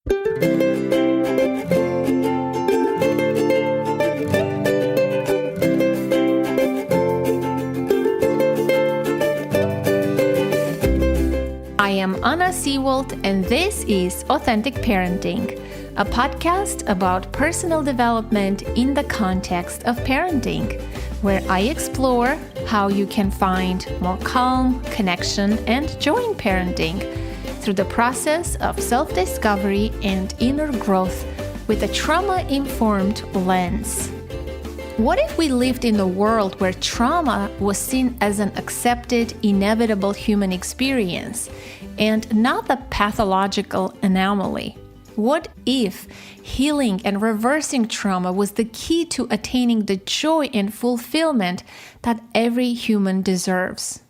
I am Anna Seawald, and this is Authentic Parenting, a podcast about personal development in the context of parenting, where I explore how you can find more calm, connection, and joy in parenting through the process of self-discovery and inner growth with a trauma-informed lens. What if we lived in a world where trauma was seen as an accepted, inevitable human experience and not a pathological anomaly? What if healing and reversing trauma was the key to attaining the joy and fulfillment that every human deserves?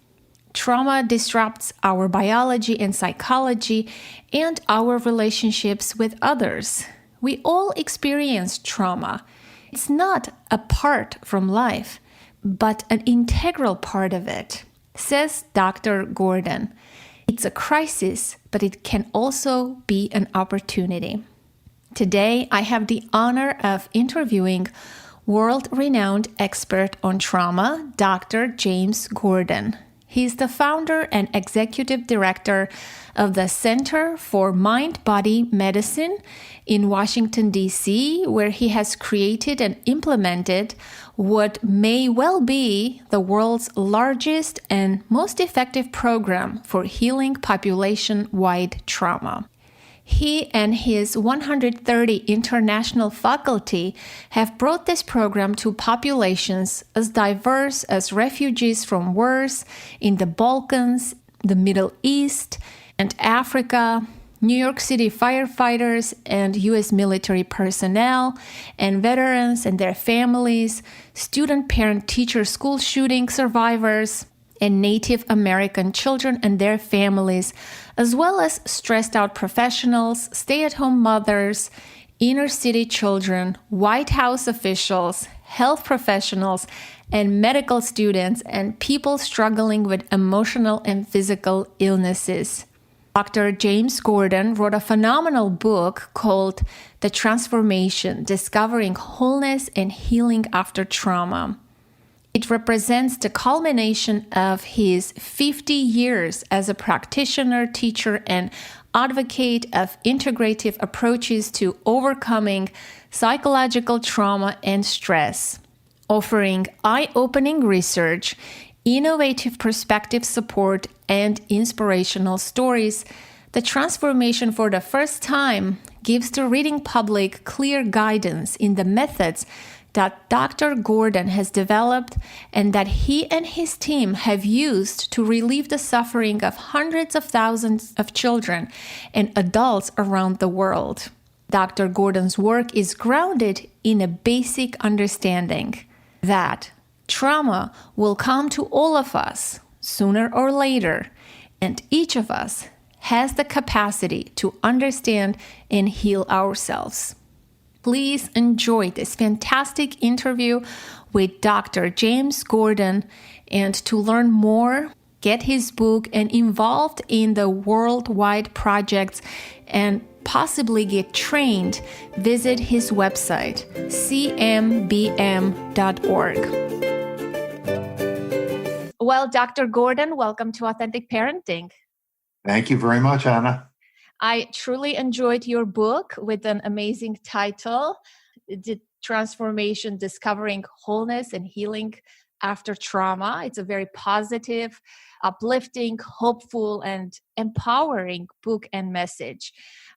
Trauma disrupts our biology and psychology and our relationships with others. We all experience trauma. It's not apart from life, but an integral part of it, says Dr. Gordon. It's a crisis, but it can also be an opportunity. Today, I have the honor of interviewing world-renowned expert on trauma, Dr. James Gordon. He's the founder and executive director of the Center for Mind-Body Medicine in Washington, D.C., where he has created and implemented what may well be the world's largest and most effective program for healing population-wide trauma. He and his 130 international faculty have brought this program to populations as diverse as refugees from wars in the Balkans, the Middle East, and Africa, New York City firefighters and U.S. military personnel, and veterans and their families, student, parent, teacher, school shooting survivors, and Native American children and their families, as well as stressed out professionals, stay-at-home mothers, inner city children, White House officials, health professionals, and medical students, and people struggling with emotional and physical illnesses. Dr. James Gordon wrote a phenomenal book called The Transformation: Discovering Wholeness and Healing After Trauma. It represents the culmination of his 50 years as a practitioner, teacher, and advocate of integrative approaches to overcoming psychological trauma and stress, offering eye-opening research, innovative perspective support, and inspirational stories. The transformation for the first time gives the reading public clear guidance in the methods that Dr. Gordon has developed and that he and his team have used to relieve the suffering of hundreds of thousands of children and adults around the world. Dr. Gordon's work is grounded in a basic understanding that trauma will come to all of us sooner or later, and each of us has the capacity to understand and heal ourselves. Please enjoy this fantastic interview with Dr. James Gordon, and to learn more, get his book and involved in the worldwide projects and possibly get trained, visit his website, cmbm.org. Well, Dr. Gordon, welcome to Authentic Parenting. Thank you very much, Anna. I truly enjoyed your book with an amazing title, The Transformation: Discovering Wholeness and Healing After Trauma. It's a very positive, uplifting, hopeful, and empowering book and message,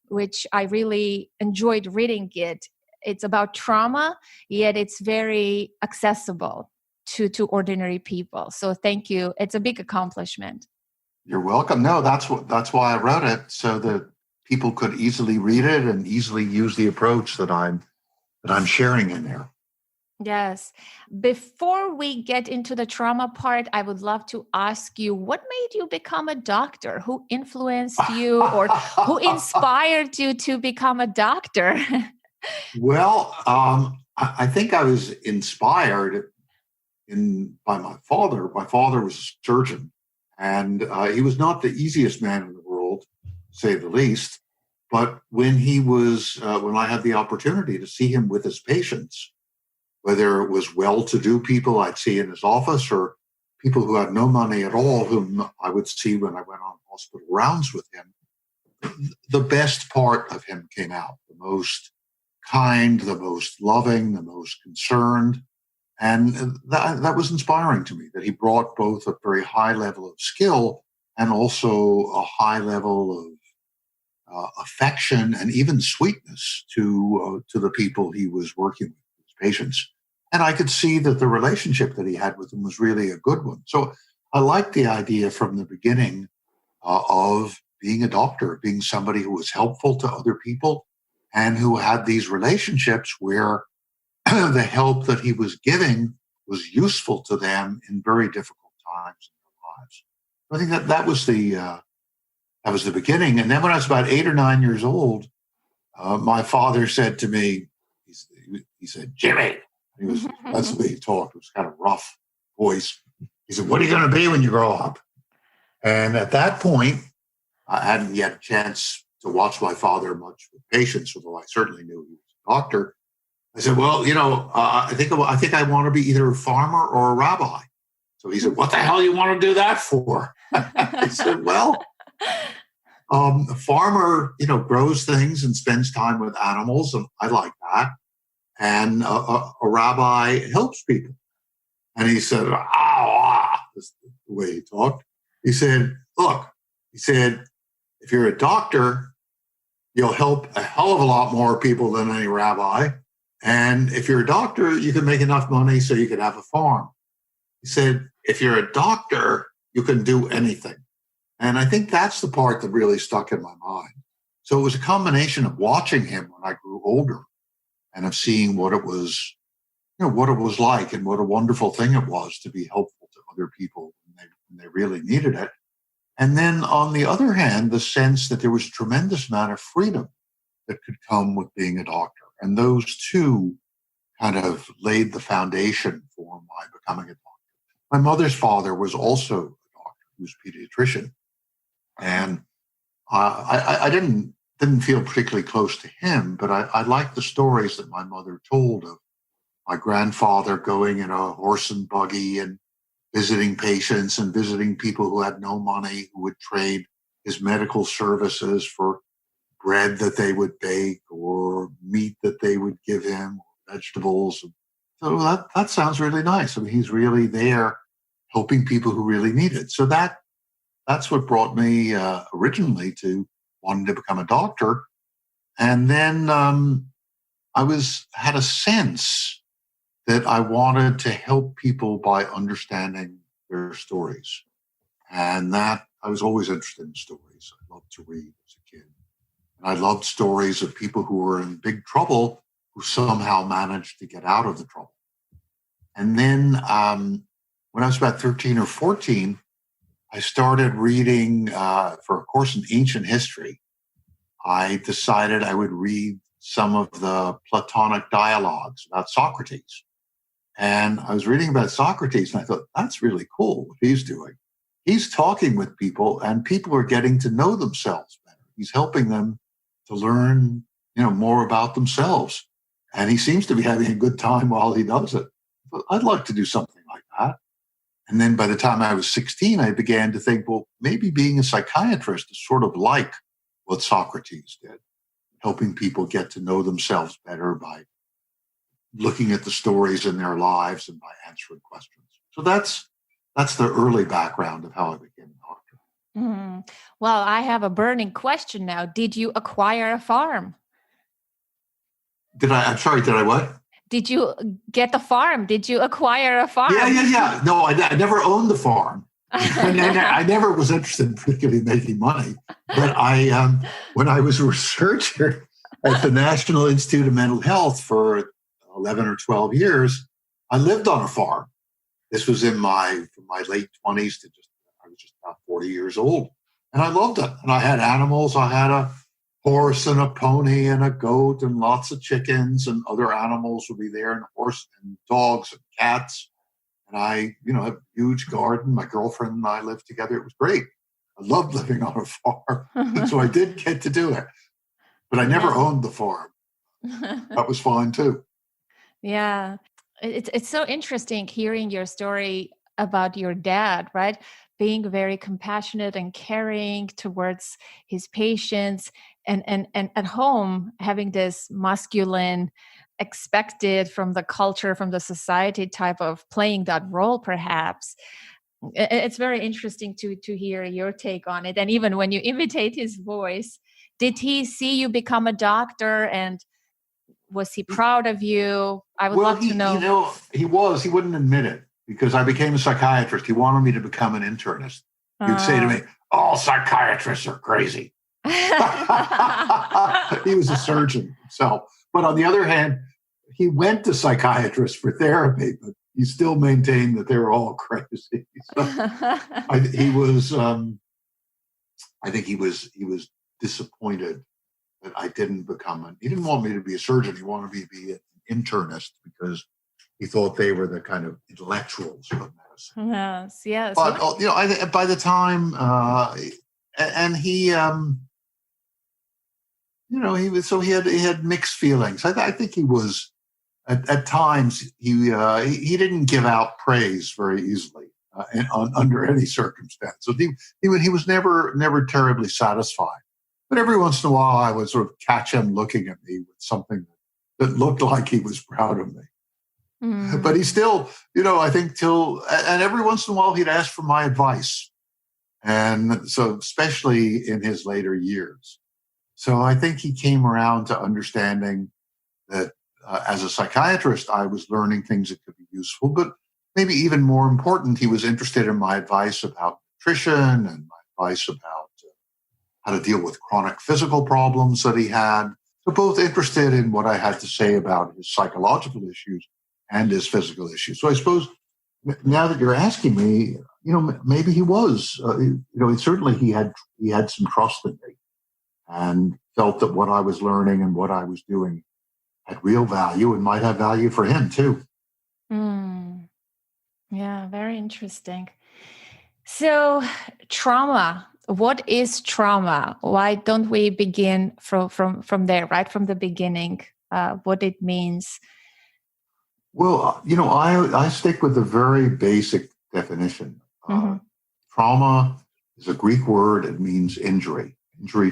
which I really enjoyed reading it. It's about trauma, yet it's very accessible to ordinary people. So thank you. It's a big accomplishment. You're welcome. No, that's why I wrote it, so that people could easily read it and easily use the approach that I'm sharing in there. Yes. Before we get into the trauma part, I would love to ask you, what made you become a doctor? Who influenced you, or who inspired you to become a doctor? Well, I think I was inspired by my father. My father was a surgeon, and he was not the easiest man in the world, to say the least. But when when I had the opportunity to see him with his patients, whether it was well-to-do people I'd see in his office or people who had no money at all, whom I would see when I went on hospital rounds with him, the best part of him came out, the most kind, the most loving, the most concerned. And that was inspiring to me, that he brought both a very high level of skill and also a high level of affection and even sweetness to the people he was working with, his patients. And I could see that the relationship that he had with them was really a good one. So I liked the idea from the beginning of being a doctor, being somebody who was helpful to other people and who had these relationships where the help that he was giving was useful to them in very difficult times in their lives. I think that was the beginning. And then when I was about 8 or 9 years old, my father said to me, he said, Jimmy, that's the way he talked. It was kind of rough voice. He said, what are you going to be when you grow up? And at that point, I hadn't yet a chance to watch my father much with patients, although I certainly knew he was a doctor. I said, well, I think I want to be either a farmer or a rabbi. So he said, what the hell do you want to do that for? I said, well, a farmer, grows things and spends time with animals, and I like that. And a rabbi helps people. And he said, that's the way he talked. He said, look, if you're a doctor, you'll help a hell of a lot more people than any rabbi. And if you're a doctor, you can make enough money so you can have a farm. He said, if you're a doctor, you can do anything. And I think that's the part that really stuck in my mind. So it was a combination of watching him when I grew older and of seeing what it was like and what a wonderful thing it was to be helpful to other people when they really needed it. And then on the other hand, the sense that there was a tremendous amount of freedom that could come with being a doctor. And those two kind of laid the foundation for my becoming a doctor. My mother's father was also a doctor. He was a pediatrician. And I didn't feel particularly close to him, but I liked the stories that my mother told of my grandfather going in a horse and buggy and visiting patients and visiting people who had no money, who would trade his medical services for bread that they would bake or meat that they would give him, or vegetables. So that sounds really nice. I mean, he's really there helping people who really need it. So that's what brought me originally to wanting to become a doctor. And then I had a sense that I wanted to help people by understanding their stories. And that I was always interested in stories. I loved to read as a kid. And I loved stories of people who were in big trouble who somehow managed to get out of the trouble. And then when I was about 13 or 14, I started reading for a course in ancient history. I decided I would read some of the Platonic dialogues about Socrates. And I was reading about Socrates, and I thought, that's really cool what he's doing. He's talking with people, and people are getting to know themselves better. He's helping them to learn, more about themselves. And he seems to be having a good time while he does it. But I'd like to do something like that. And then by the time I was 16, I began to think, well, maybe being a psychiatrist is sort of like what Socrates did, helping people get to know themselves better by looking at the stories in their lives and by answering questions. So that's the early background of how I became a doctor. Well, I have a burning question now. Did you acquire a farm? I'm sorry, did I what? Did you get a farm? Did you acquire a farm? Yeah. No, I never owned the farm. I never was interested in particularly making money. But when I was a researcher at the National Institute of Mental Health for 11 or 12 years, I lived on a farm. This was from my late 20s to I was just about 40 years old. And I loved it. And I had animals. I had a horse and a pony and a goat and lots of chickens, and other animals would be there, and horse and dogs and cats. And I, had a huge garden. My girlfriend and I lived together. It was great. I loved living on a farm. So I did get to do it. But I never owned the farm. That was fine too. Yeah. It's so interesting hearing your story about your dad, right? Being very compassionate and caring towards his patients, and at home having this masculine, expected from the culture, from the society type of playing that role, perhaps. It's very interesting to hear your take on it. And even when you imitate his voice, did he see you become a doctor, and was he proud of you? I would love to know. He wouldn't admit it because I became a psychiatrist. He wanted me to become an internist. He'd say to me, "All psychiatrists are crazy." He was a surgeon himself. But on the other hand, he went to psychiatrists for therapy, but he still maintained that they were all crazy. So I think he was disappointed that I didn't he didn't want me to be a surgeon. He wanted me to be an internist because he thought they were the kind of intellectuals of medicine. Yes. But by the time, and he, he had mixed feelings. I think he was at times he didn't give out praise very easily under any circumstance. So he was never terribly satisfied. But every once in a while, I would sort of catch him looking at me with something that looked like he was proud of me. Mm. But he still, I think and every once in a while, he'd ask for my advice. And so, especially in his later years. So I think he came around to understanding that as a psychiatrist, I was learning things that could be useful. But maybe even more important, he was interested in my advice about nutrition and my advice about how to deal with chronic physical problems that he had. So both interested in what I had to say about his psychological issues and his physical issues. So I suppose now that you're asking me, maybe he was, certainly he had some trust in me and felt that what I was learning and what I was doing had real value and might have value for him too. Mm. Yeah, very interesting. So trauma. What is trauma? Why don't we begin from there, right from the beginning? What it means? Well, I stick with the very basic definition. Mm-hmm. Trauma is a Greek word. It means injury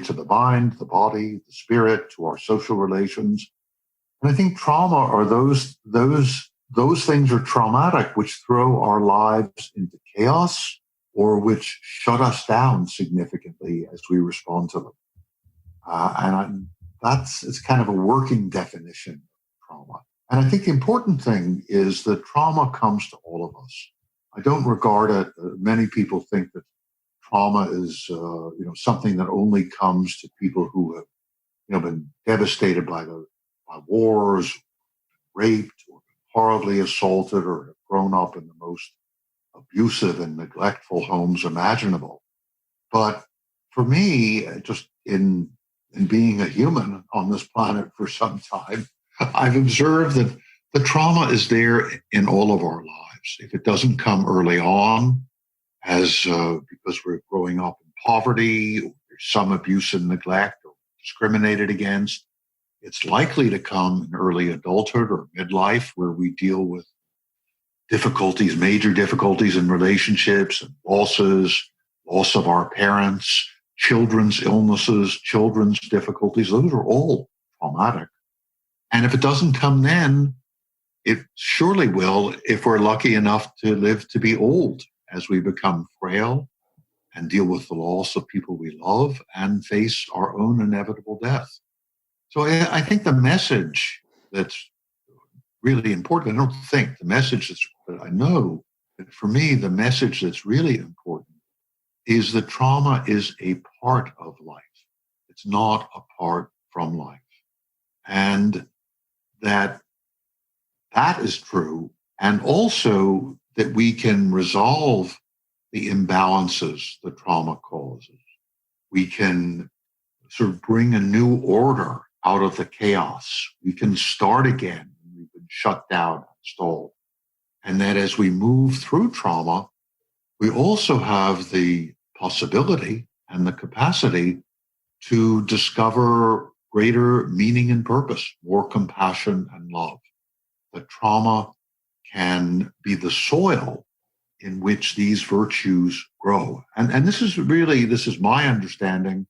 to the mind, the body, the spirit, to our social relations. And I think trauma are those things are traumatic, which throw our lives into chaos or which shut us down significantly as we respond to them. It's kind of a working definition of trauma. And I think the important thing is that trauma comes to all of us. I don't regard it, many people think that trauma is, something that only comes to people who have, been devastated by wars, raped, or horribly assaulted, or have grown up in the most abusive and neglectful homes imaginable. But for me, just in being a human on this planet for some time, I've observed that the trauma is there in all of our lives. If it doesn't come early on, because we're growing up in poverty, or there's some abuse and neglect, or discriminated against, it's likely to come in early adulthood or midlife, where we deal with major difficulties in relationships and loss of our parents, children's illnesses, children's difficulties. Those are all traumatic. And if it doesn't come then, it surely will if we're lucky enough to live to be old, as we become frail and deal with the loss of people we love and face our own inevitable death. So I think the message that's really important, I know that for me, the message that's really important is that trauma is a part of life. It's not apart from life. And that is true. And also that we can resolve the imbalances that trauma causes. We can sort of bring a new order out of the chaos. We can start again when we've been shut down and stalled. And that as we move through trauma, we also have the possibility and the capacity to discover greater meaning and purpose, more compassion and love. That trauma can be the soil in which these virtues grow. And this is my understanding.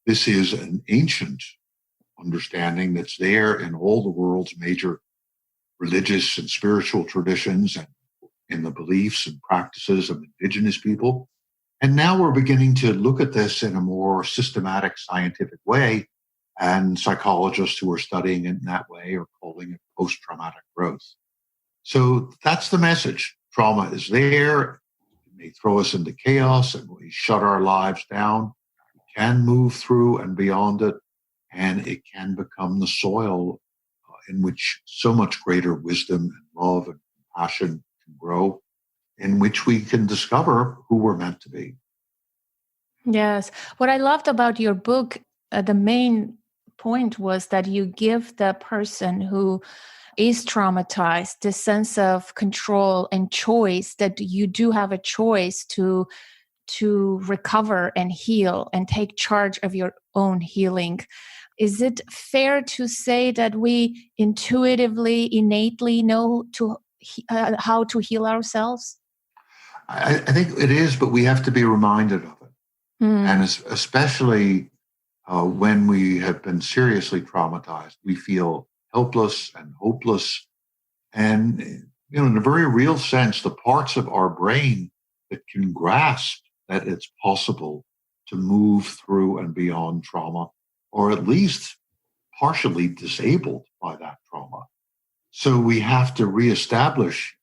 This is an ancient understanding that's there in all the world's major religious and spiritual traditions and in the beliefs and practices of indigenous people. And now we're beginning to look at this in a more systematic scientific way. And psychologists who are studying it in that way are calling it post-traumatic growth. So that's the message. Trauma is there. It may throw us into chaos and we shut our lives down. We can move through and beyond it. And it can become the soil in which so much greater wisdom and love and compassion can grow, in which we can discover who we're meant to be. Yes. What I loved about your book, the main point was that you give the person who is traumatized the sense of control and choice, that you do have a choice to recover and heal and take charge of your own healing. Is it fair to say that we intuitively, innately know how to heal ourselves? I think it is, but we have to be reminded of it. And especially when we have been seriously traumatized, we feel helpless and hopeless. And, in a very real sense, the parts of our brain that can grasp that it's possible to move through and beyond trauma, or at least partially disabled by that trauma. So we have to reestablish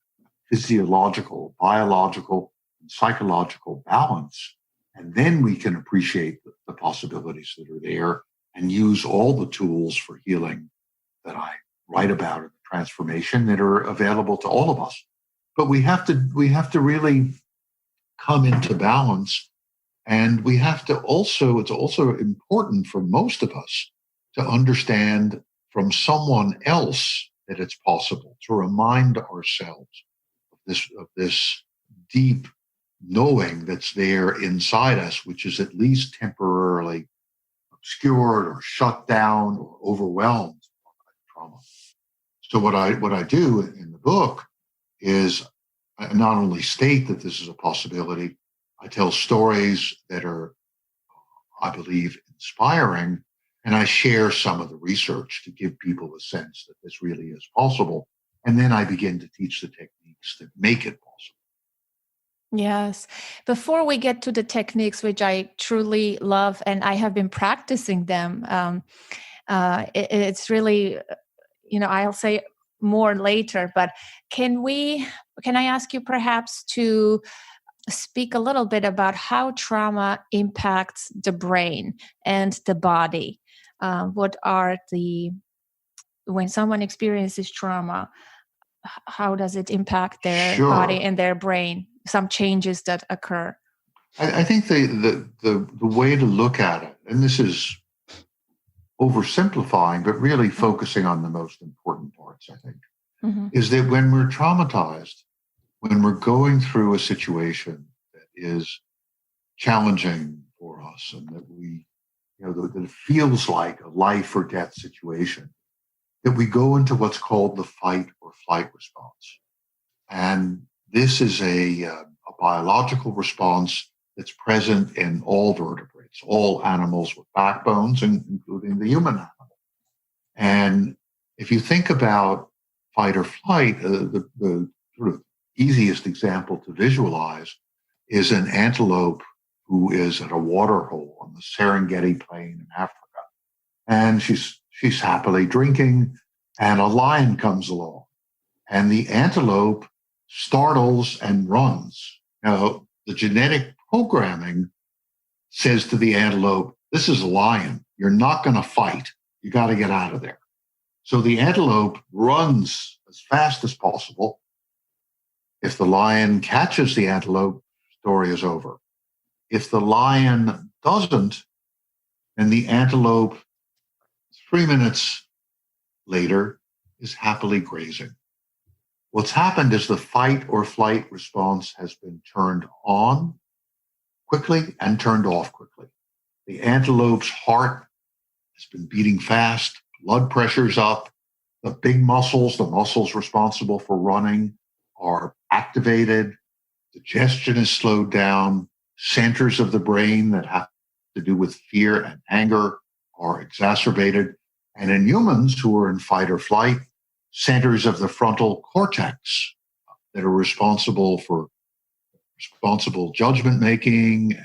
physiological, biological, and psychological balance. And then we can appreciate the possibilities that are there and use all the tools for healing that I write about in the transformation that are available to all of us. But we have to really come into balance. And we have to also, it's also important for most of us to understand from someone else that it's possible, to remind ourselves of this deep knowing that's there inside us, which is at least temporarily obscured or shut down or overwhelmed by trauma. So what I do in the book is I not only state that this is a possibility, I tell stories that are, I believe, inspiring, and I share some of the research to give people a sense that this really is possible. And then I begin to teach the techniques that make it possible. Yes. Before we get to the techniques, which I truly love, and I have been practicing them, it's really, I'll say more later, but can I ask you perhaps to speak a little bit about how trauma impacts the brain and the body? When someone experiences trauma, how does it impact their body and their brain? Some changes that occur. I think the way to look at it, and this is oversimplifying, but really focusing on the most important parts, I think, is that when we're traumatized, when we're going through a situation that is challenging for us and that that it feels like a life or death situation, that we go into what's called the fight or flight response. And this is a biological response that's present in all vertebrates, all animals with backbones, including the human animal. And if you think about fight or flight, the sort of easiest example to visualize is an antelope who is at a water hole on the Serengeti Plain in Africa. And she's happily drinking, and a lion comes along. And the antelope startles and runs. Now, the genetic programming says to the antelope, this is a lion. You're not going to fight. You got to get out of there. So the antelope runs as fast as possible. If the lion catches the antelope, story is over. If the lion doesn't, then the antelope, 3 minutes later, is happily grazing. What's happened is the fight or flight response has been turned on quickly and turned off quickly. The antelope's heart has been beating fast, blood pressure's up, the big muscles, the muscles responsible for running, are activated, digestion is slowed down, centers of the brain that have to do with fear and anger are exacerbated. And in humans who are in fight or flight, centers of the frontal cortex that are responsible for responsible judgment making,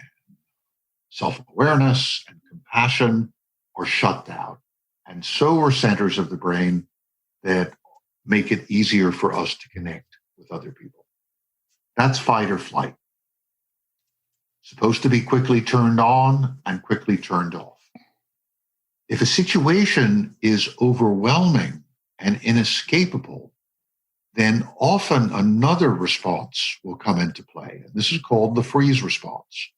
self-awareness, and compassion are shut down. And so are centers of the brain that make it easier for us to connect with other people. That's fight or flight. Supposed to be quickly turned on and quickly turned off. If a situation is overwhelming and inescapable, then often another response will come into play. And this is called the freeze response.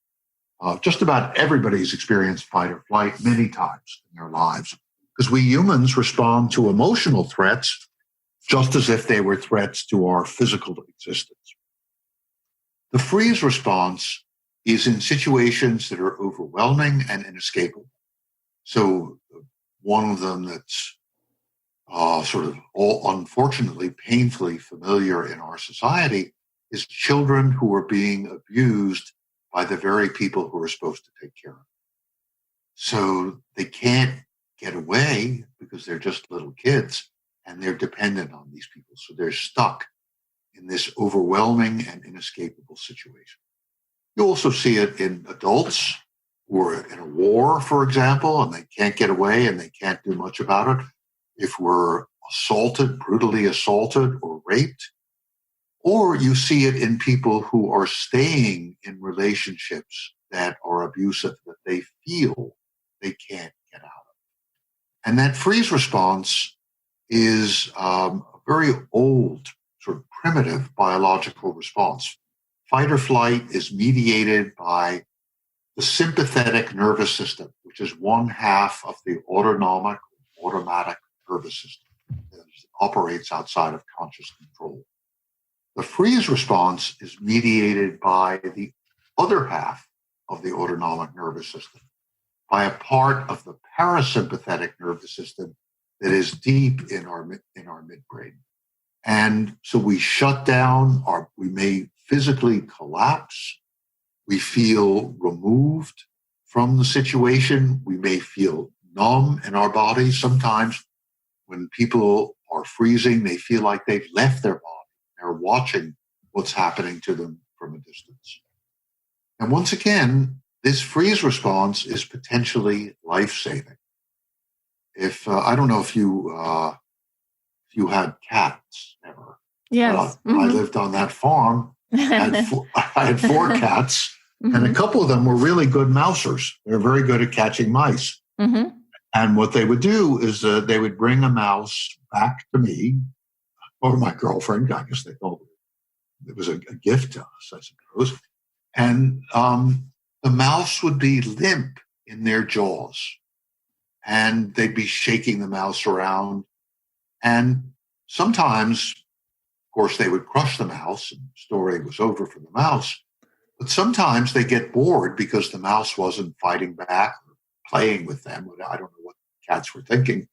Just about everybody's experienced fight or flight many times in their lives, because we humans respond to emotional threats just as if they were threats to our physical existence. The freeze response is in situations that are overwhelming and inescapable. So one of them that's sort of unfortunately painfully familiar in our society is children who are being abused by the very people who are supposed to take care of them. So they can't get away because they're just little kids and they're dependent on these people. So they're stuck in this overwhelming and inescapable situation. You also see it in adults who are in a war, for example, and they can't get away and they can't do much about it. If we're assaulted, brutally assaulted or raped, or you see it in people who are staying in relationships that are abusive, that they feel they can't get out of. And that freeze response is a very old, sort of primitive biological response. Fight or flight is mediated by the sympathetic nervous system, which is one half of the autonomic, automatic nervous system that operates outside of conscious control. The freeze response is mediated by the other half of the autonomic nervous system, by a part of the parasympathetic nervous system that is deep in our midbrain. And so we shut down, we may physically collapse. We feel removed from the situation. We may feel numb in our bodies. Sometimes when people are freezing, they feel like they've left their body. They're watching what's happening to them from a distance. And once again, this freeze response is potentially life-saving. If I don't know if you had cats ever. Yes. I lived on that farm. I had 4 cats, and a couple of them were really good mousers. They're very good at catching mice. Mm-hmm. And what they would do is they would bring a mouse back to me or my girlfriend. I guess they thought it was a gift to us, I suppose. And the mouse would be limp in their jaws, and they'd be shaking the mouse around. And sometimes, of course, they would crush the mouse, and the story was over for the mouse. But sometimes they get bored because the mouse wasn't fighting back or playing with them. I don't know what cats were thinking.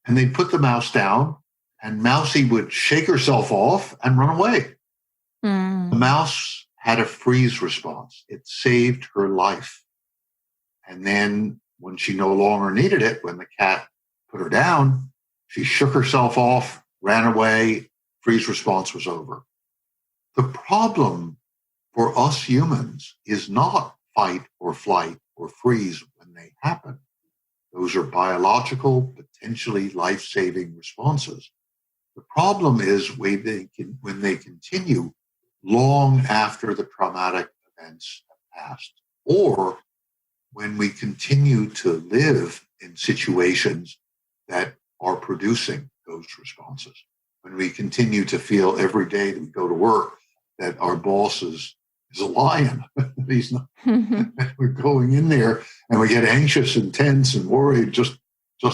And they'd put the mouse down, and Mousie would shake herself off and run away. The mouse had a freeze response. It saved her life. And then when she no longer needed it, when the cat put her down, she shook herself off, ran away, freeze response was over. The problem for us humans is not fight or flight or freeze when they happen. Those are biological, potentially life-saving responses. The problem is when they continue long after the traumatic events have passed, or when we continue to live in situations that are producing those responses. When we continue to feel every day that we go to work that our boss is a lion. He's not. We're going in there and we get anxious and tense and worried just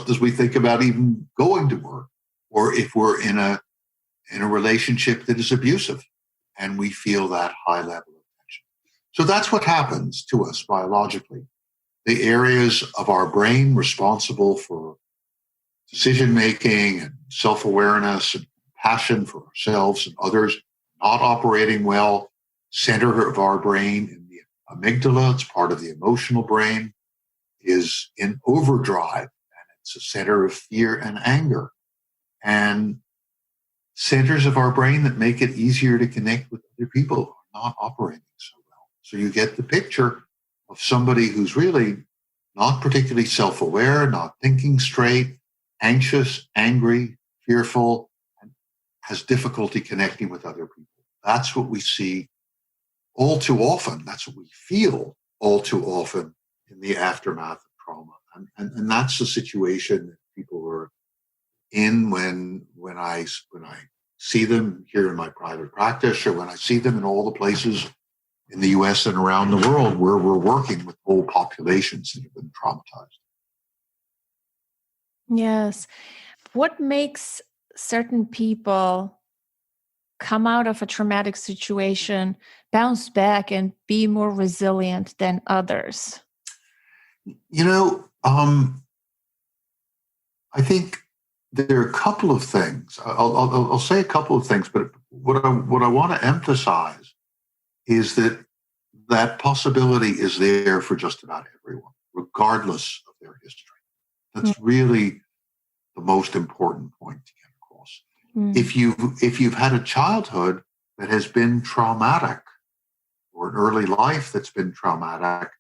as we think about even going to work. Or if we're in a relationship that is abusive and we feel that high level of tension. So that's what happens to us biologically. the areas of our brain responsible for decision making and self-awareness and passion for ourselves and others not operating well. Center of our brain in the amygdala, it's part of the emotional brain, is in overdrive, and it's a center of fear and anger. And centers of our brain that make it easier to connect with other people are not operating so well. So you get the picture of somebody who's really not particularly self-aware, not thinking straight, anxious, angry, fearful, and has difficulty connecting with other people. That's what we see all too often. That's what we feel all too often in the aftermath of trauma. And that's the situation that people are in when I see them here in my private practice, or when I see them in all the places in the US and around the world where we're working with whole populations that have been traumatized. Yes. What makes certain people come out of a traumatic situation, bounce back, and be more resilient than others? You know, I think there are a couple of things. I'll say a couple of things, but what I want to emphasize is that possibility is there for just about everyone, regardless of their history. That's really the most important point to get across. If you've had a childhood that has been traumatic, or an early life that's been traumatic,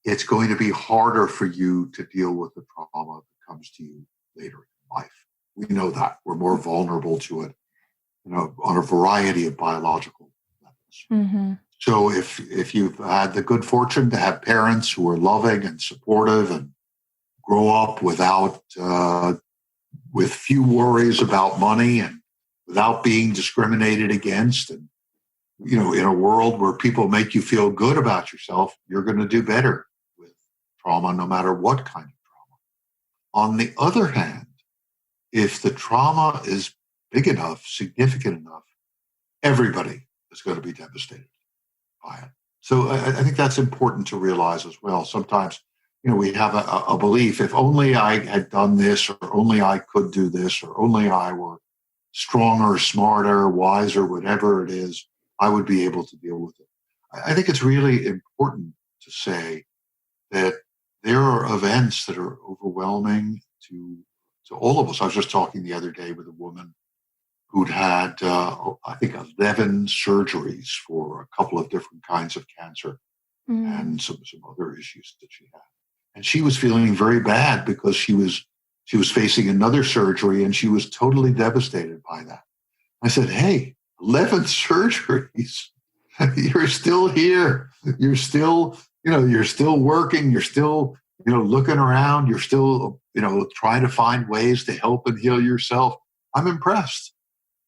it's going to be harder for you to deal with the trauma that comes to you later in life. We know that. We're more vulnerable to it, on a variety of biological levels. Mm-hmm. So if you've had the good fortune to have parents who are loving and supportive and grow up with few worries about money and without being discriminated against, and in a world where people make you feel good about yourself, you're going to do better with trauma, no matter what kind of trauma. On the other hand, if the trauma is big enough, significant enough, everybody is going to be devastated by it. So I think that's important to realize as well. Sometimes, we have a belief, if only I had done this, or only I could do this, or only I were stronger, smarter, wiser, whatever it is, I would be able to deal with it. I think it's really important to say that there are events that are overwhelming to all of us. I was just talking the other day with a woman who'd had, I think, 11 surgeries for a couple of different kinds of cancer and some other issues that she had. And she was feeling very bad because she was facing another surgery, and she was totally devastated by that. I said, hey, 11 surgeries. You're still here. You're still, you're still working. You're still, looking around. You're still, trying to find ways to help and heal yourself. I'm impressed.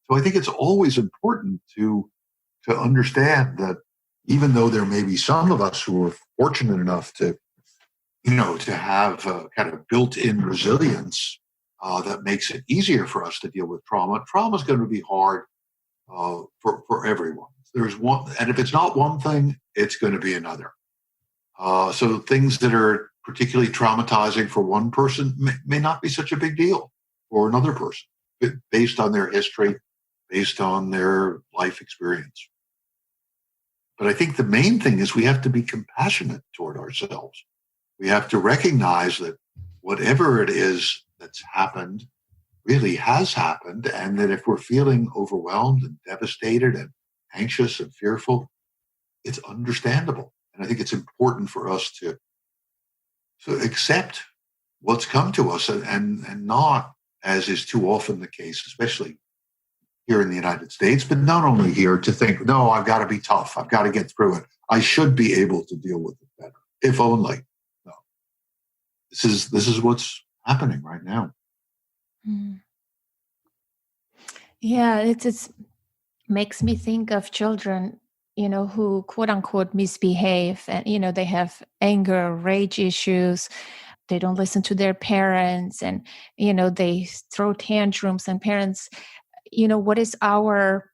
So I think it's always important to understand that even though there may be some of us who are fortunate enough to have a kind of built-in resilience that makes it easier for us to deal with trauma. Trauma is going to be hard for everyone. There's one, and if it's not one thing, it's going to be another. So things that are particularly traumatizing for one person may not be such a big deal for another person, based on their history, based on their life experience. But I think the main thing is we have to be compassionate toward ourselves. We have to recognize that whatever it is that's happened really has happened, and that if we're feeling overwhelmed and devastated and anxious and fearful, it's understandable. And I think it's important for us to accept what's come to us and not, as is too often the case, especially here in the United States, but not only here, to think, no, I've got to be tough. I've got to get through it. I should be able to deal with it better, if only. No. This is what's happening right now. Yeah, it's makes me think of children, who quote unquote misbehave, and they have anger, rage issues. They don't listen to their parents, and they throw tantrums, and parents, what is our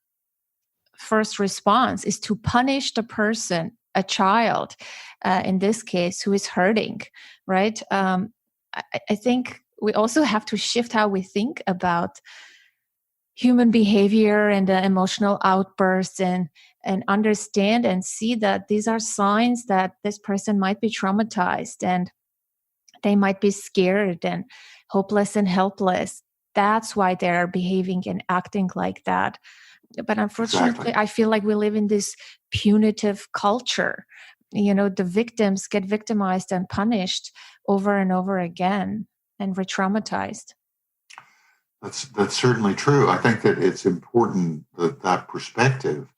first response is to punish the person a child, in this case, who is hurting, right? I think we also have to shift how we think about human behavior and emotional outbursts, and understand and see that these are signs that this person might be traumatized, and they might be scared and hopeless and helpless. That's why they're behaving and acting like that. But unfortunately, Exactly. I feel like we live in this punitive culture. The victims get victimized and punished over and over again and re-traumatized. That's certainly true. I think that it's important that that perspective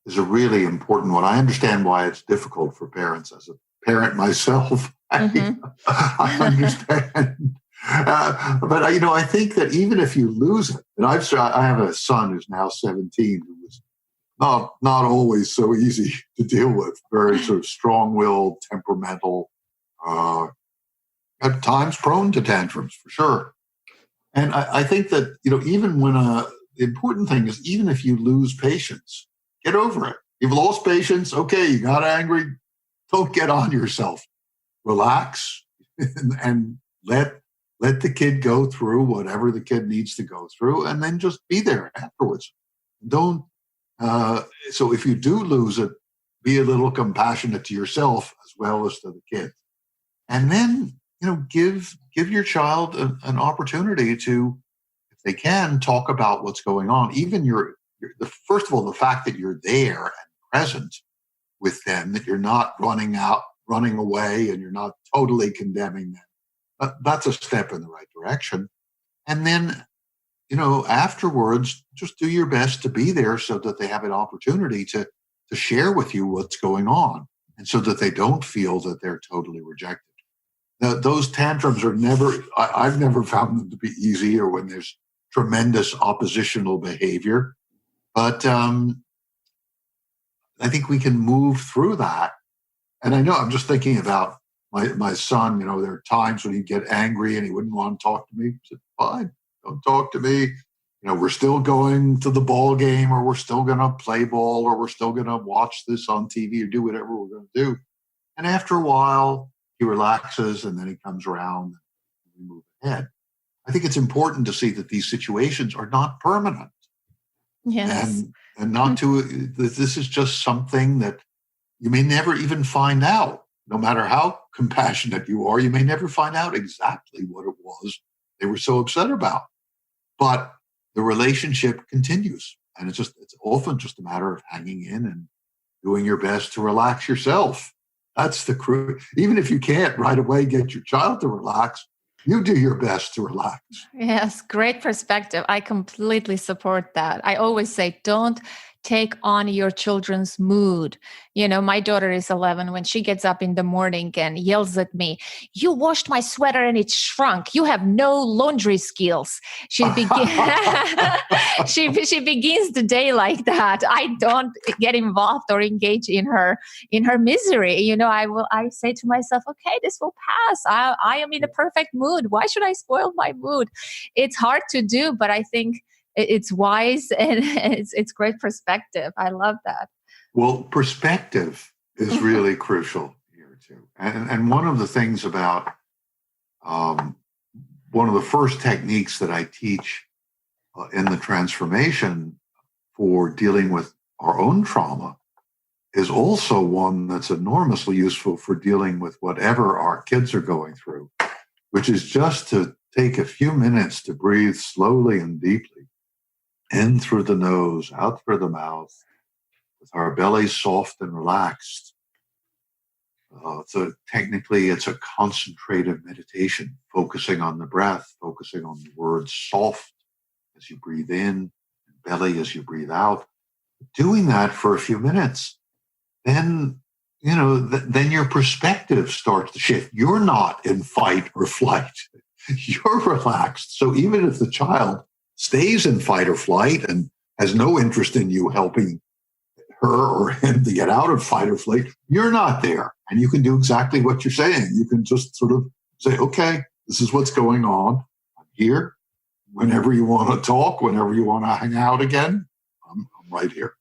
is a really important one. I understand why it's difficult for parents. As a parent myself, I understand. But I think that even if you lose it, and I have a son who's now 17, who was not always so easy to deal with, very sort of strong-willed, temperamental, uh, at times prone to tantrums for sure. And I think that, even when the important thing is, even if you lose patience, get over it. You've lost patience. Okay, you got angry. Don't get on yourself. Relax and let the kid go through whatever the kid needs to go through, and then just be there afterwards. Don't. So if you do lose it, be a little compassionate to yourself as well as to the kid, and then give your child an opportunity to, if they can, talk about what's going on. Even first of all, the fact that you're there and present with them, that you're not running away, and you're not totally condemning them. That's a step in the right direction. And then, afterwards, just do your best to be there so that they have an opportunity to share with you what's going on, and so that they don't feel that they're totally rejected. Those tantrums are I've never found them to be easy, or when there's tremendous oppositional behavior. But I think we can move through that. And I know I'm just thinking about my son. There are times when he'd get angry and he wouldn't want to talk to me. I said, fine, don't talk to me. We're still going to the ball game, or we're still going to play ball, or we're still going to watch this on TV, or do whatever we're going to do. And after a while, he relaxes, and then he comes around and we move ahead. I think it's important to see that these situations are not permanent. Yes. And not this is just something that you may never even find out. No matter how compassionate you are, you may never find out exactly what it was they were so upset about. But the relationship continues. And it's often just a matter of hanging in and doing your best to relax yourself. That's the crew. Even if you can't right away get your child to relax, you do your best to relax. Yes, great perspective. I completely support that. I always say, don't take on your children's mood. My daughter is 11. When she gets up in the morning and yells at me, "You washed my sweater and it shrunk. You have no laundry skills." She begins the day like that. I don't get involved or engage in her misery. I say to myself, okay, this will pass. I am in a perfect mood. Why should I spoil my mood? It's hard to do, but I think it's wise, and it's great perspective. I love that. Well, perspective is really crucial here too. And one of the things about one of the first techniques that I teach in the transformation for dealing with our own trauma is also one that's enormously useful for dealing with whatever our kids are going through, which is just to take a few minutes to breathe slowly and deeply. In through the nose, out through the mouth, with our bellies soft and relaxed. So technically, it's a concentrative meditation, focusing on the breath, focusing on the words soft as you breathe in, and belly as you breathe out. Doing that for a few minutes, then then your perspective starts to shift. You're not in fight or flight. You're relaxed. So even if the child stays in fight or flight and has no interest in you helping her or him to get out of fight or flight, you're not there. And you can do exactly what you're saying. You can just sort of say, okay, this is what's going on. I'm here. Whenever you want to talk, whenever you want to hang out again, I'm right here.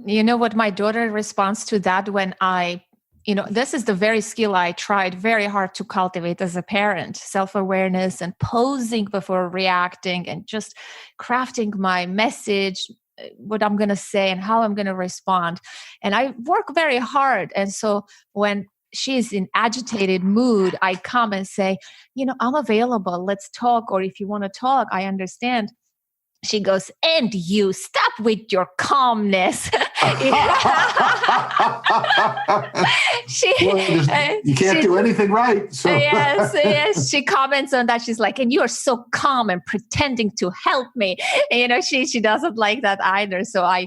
You know what my daughter responds to that when I this is the very skill I tried very hard to cultivate as a parent, self-awareness and pausing before reacting and just crafting my message, what I'm going to say and how I'm going to respond. And I work very hard. And so when she's in agitated mood, I come and say, I'm available. Let's talk. Or if you want to talk, I understand. She goes, and you stop with your calmness. You can't do anything right. So. Yes. She comments on that. She's like, and you are so calm and pretending to help me. And, she doesn't like that either. So I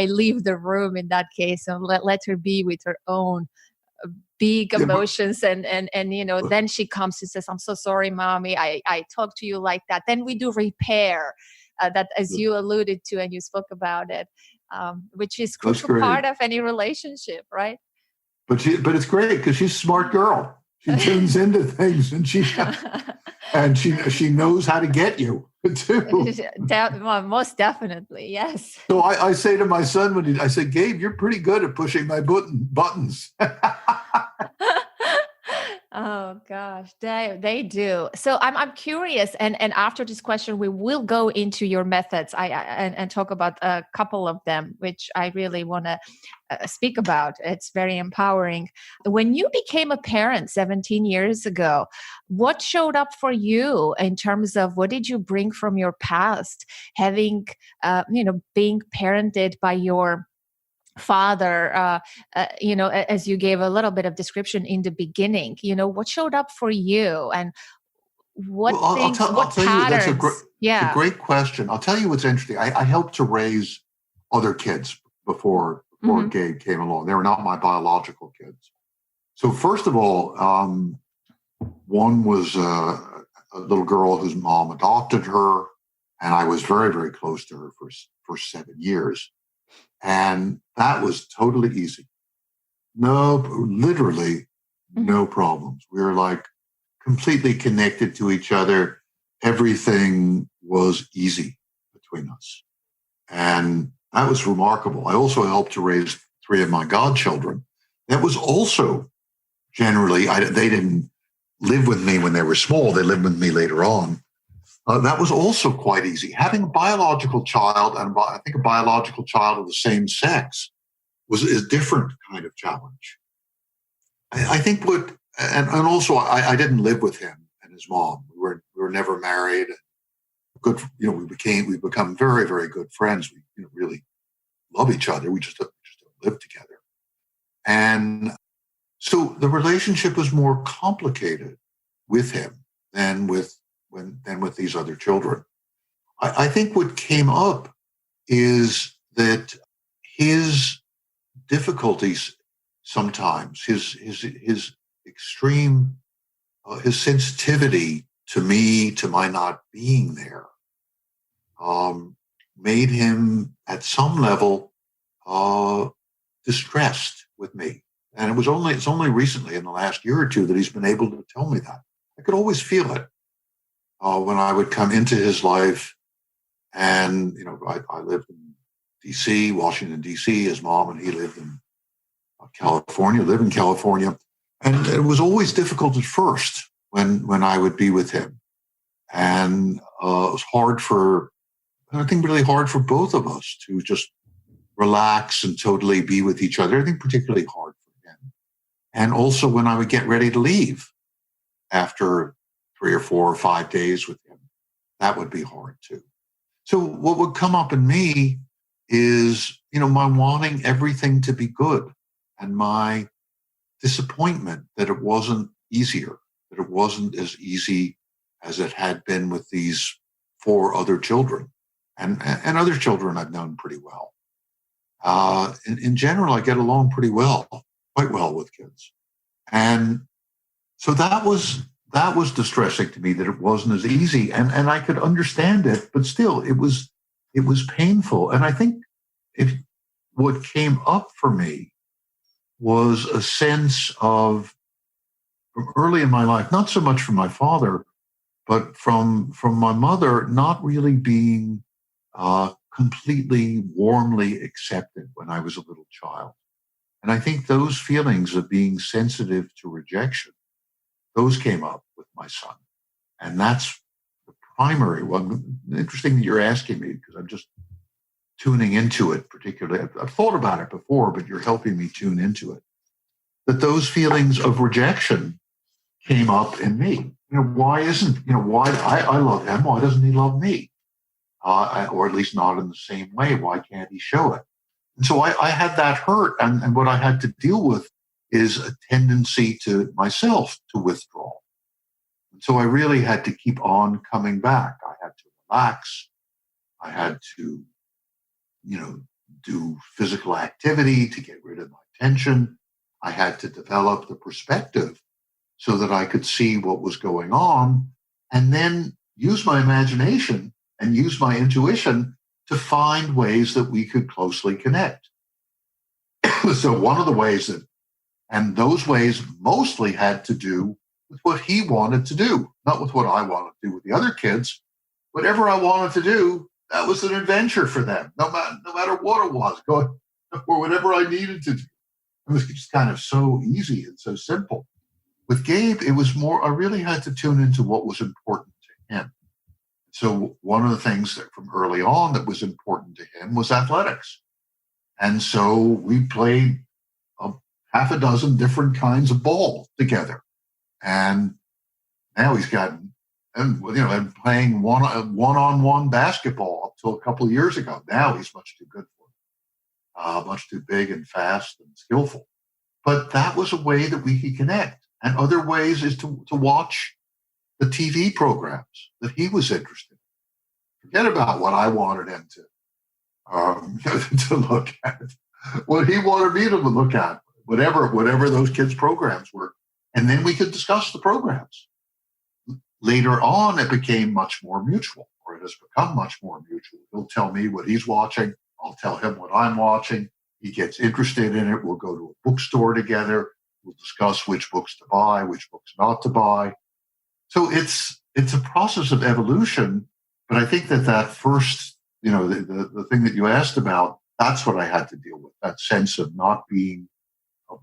leave the room in that case and let her be with her own big emotions. And then she comes and says, I'm so sorry, mommy. I talked to you like that. Then we do repair. That, as you alluded to and you spoke about it, which is crucial part of any relationship, right? But it's great because she's a smart girl. She tunes into things, and she knows how to get you too. Most definitely, yes. So I say to my son I say, Gabe, you're pretty good at pushing my buttons. Oh gosh, they do. So I'm curious, and after this question, we will go into your methods. And talk about a couple of them, which I really want to speak about. It's very empowering. When you became a parent 17 years ago, what showed up for you in terms of what did you bring from your past, having being parented by your father, as you gave a little bit of description in the beginning, what showed up for you and what things, what patterns? That's a great question. I'll tell you what's interesting. I helped to raise other kids before Gabe came along. They were not my biological kids. So first of all, one was a little girl whose mom adopted her, and I was very, very close to her for 7 years. And that was totally easy. Literally no problems. We were like completely connected to each other. Everything was easy between us. And that was remarkable. I also helped to raise 3 of my godchildren. That was also generally, they didn't live with me when they were small. They lived with me later on. That was also quite easy. Having a biological child, and I think a biological child of the same sex, is a different kind of challenge. I think and also I didn't live with him and his mom. We were never married. We've become very, very good friends. We really love each other. We just don't live together. And so the relationship was more complicated with him than with these other children. I think what came up is that his difficulties sometimes, his extreme, his sensitivity to me, to my not being there, made him at some level distressed with me. And it's only recently in the last year or two that he's been able to tell me that. I could always feel it. When I would come into his life, and I lived in D.C., Washington, D.C., his mom and he lived in California, and it was always difficult at first when I would be with him, and it was really hard for both of us to just relax and totally be with each other. I think particularly hard for him, and also when I would get ready to leave after 3 or 4 or 5 days with him, that would be hard too. So what would come up in me is, my wanting everything to be good and my disappointment that it wasn't easier, that it wasn't as easy as it had been with these 4 other children and other children I've known pretty well. In general, I get along quite well with kids. And so that was distressing to me, that it wasn't as easy, and I could understand it, but still it was painful. And I think what came up for me was a sense of, from early in my life, not so much from my father, but from my mother, not really being completely warmly accepted when I was a little child. And I think those feelings of being sensitive to rejection, those came up with my son. And that's the primary one. Interesting that you're asking me because I'm just tuning into it particularly. I've thought about it before, but you're helping me tune into it. That those feelings of rejection came up in me. Why isn't, why I love him. Why doesn't he love me? Or at least not in the same way. Why can't he show it? And so I had that hurt. And what I had to deal with is a tendency to myself to withdraw. And so I really had to keep on coming back. I had to relax. I had to, do physical activity to get rid of my tension. I had to develop the perspective so that I could see what was going on and then use my imagination and use my intuition to find ways that we could closely connect. So one of the ways and those ways mostly had to do with what he wanted to do, not with what I wanted to do with the other kids. Whatever I wanted to do, that was an adventure for them, no matter what it was, going or whatever I needed to do. It was just kind of so easy and so simple. With Gabe, it was more, I really had to tune into what was important to him. So one of the things that from early on that was important to him was athletics. And so we played half a dozen different kinds of ball together. And now he's gotten, and playing one-on-one basketball up till a couple of years ago. Now he's much too good for it, much too big and fast and skillful. But that was a way that we could connect. And other ways is to watch the TV programs that he was interested in. Forget about what I wanted him to look at. What he wanted me to look at, whatever those kids' programs were. And then we could discuss the programs. Later on, it became much more mutual, or it has become much more mutual. He'll tell me what he's watching. I'll tell him what I'm watching. He gets interested in it. We'll go to a bookstore together. We'll discuss which books to buy, which books not to buy. So it's a process of evolution. But I think that first, the thing that you asked about, that's what I had to deal with, that sense of being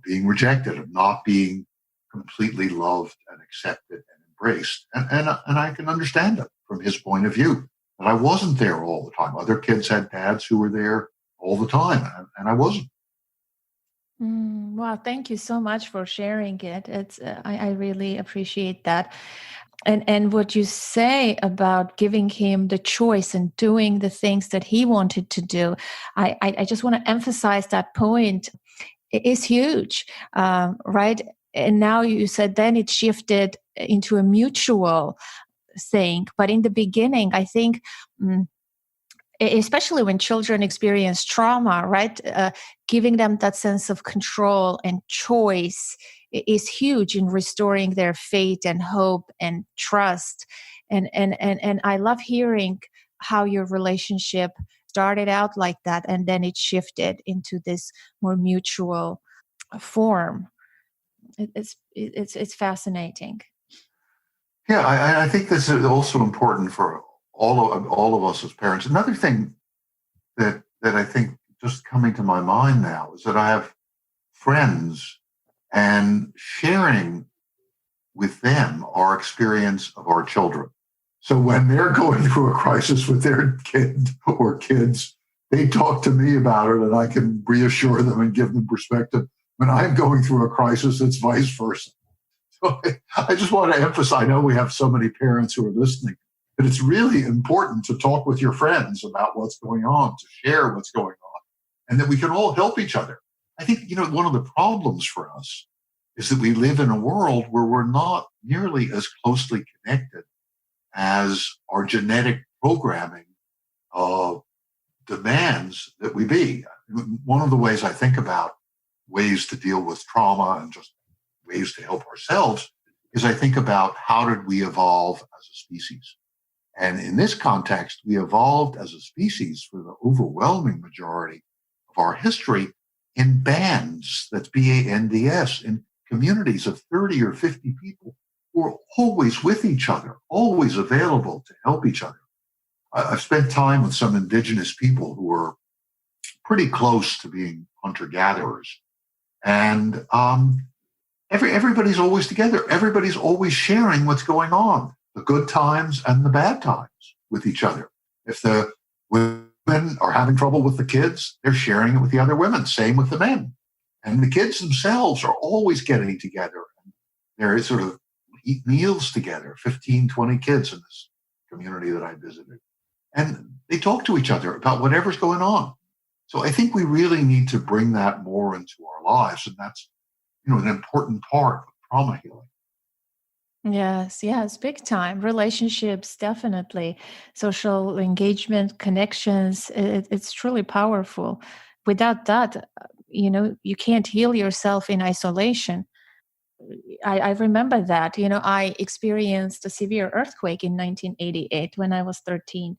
rejected, of not being completely loved and accepted and embraced. And I can understand it from his point of view, that I wasn't there all the time. Other kids had dads who were there all the time, and I wasn't. Well, thank you so much for sharing it. It's I really appreciate that. And what you say about giving him the choice and doing the things that he wanted to do, I just want to emphasize that point. It is huge, right? And now you said then it shifted into a mutual thing. But in the beginning, I think, especially when children experience trauma, right? Giving them that sense of control and choice is huge in restoring their faith and hope and trust. And I love hearing how your relationship started out like that, and then it shifted into this more mutual form. It's fascinating. Yeah, I think this is also important for all of us as parents. Another thing that I think just coming to my mind now is that I have friends and sharing with them our experience of our children. So when they're going through a crisis with their kid or kids, they talk to me about it and I can reassure them and give them perspective. When I'm going through a crisis, it's vice versa. So I just want to emphasize, I know we have so many parents who are listening, but it's really important to talk with your friends about what's going on, to share what's going on, and that we can all help each other. I think, one of the problems for us is that we live in a world where we're not nearly as closely connected as our genetic programming demands that we be. One of the ways I think about ways to deal with trauma and just ways to help ourselves is I think about how did we evolve as a species? And in this context, we evolved as a species for the overwhelming majority of our history in bands, that's BANDS, in communities of 30 or 50 people who are always with each other, always available to help each other. I've spent time with some indigenous people who are pretty close to being hunter-gatherers. And everybody's always together. Everybody's always sharing what's going on, the good times and the bad times with each other. If the women are having trouble with the kids, they're sharing it with the other women. Same with the men. And the kids themselves are always getting together. They're sort of eat meals together, 15, 20 kids in this community that I visited. And they talk to each other about whatever's going on. So I think we really need to bring that more into our lives. And that's, an important part of trauma healing. Yes, yes, big time. Relationships, definitely. Social engagement, connections, it's truly powerful. Without that, you can't heal yourself in isolation. I remember that. I experienced a severe earthquake in 1988 when I was 13.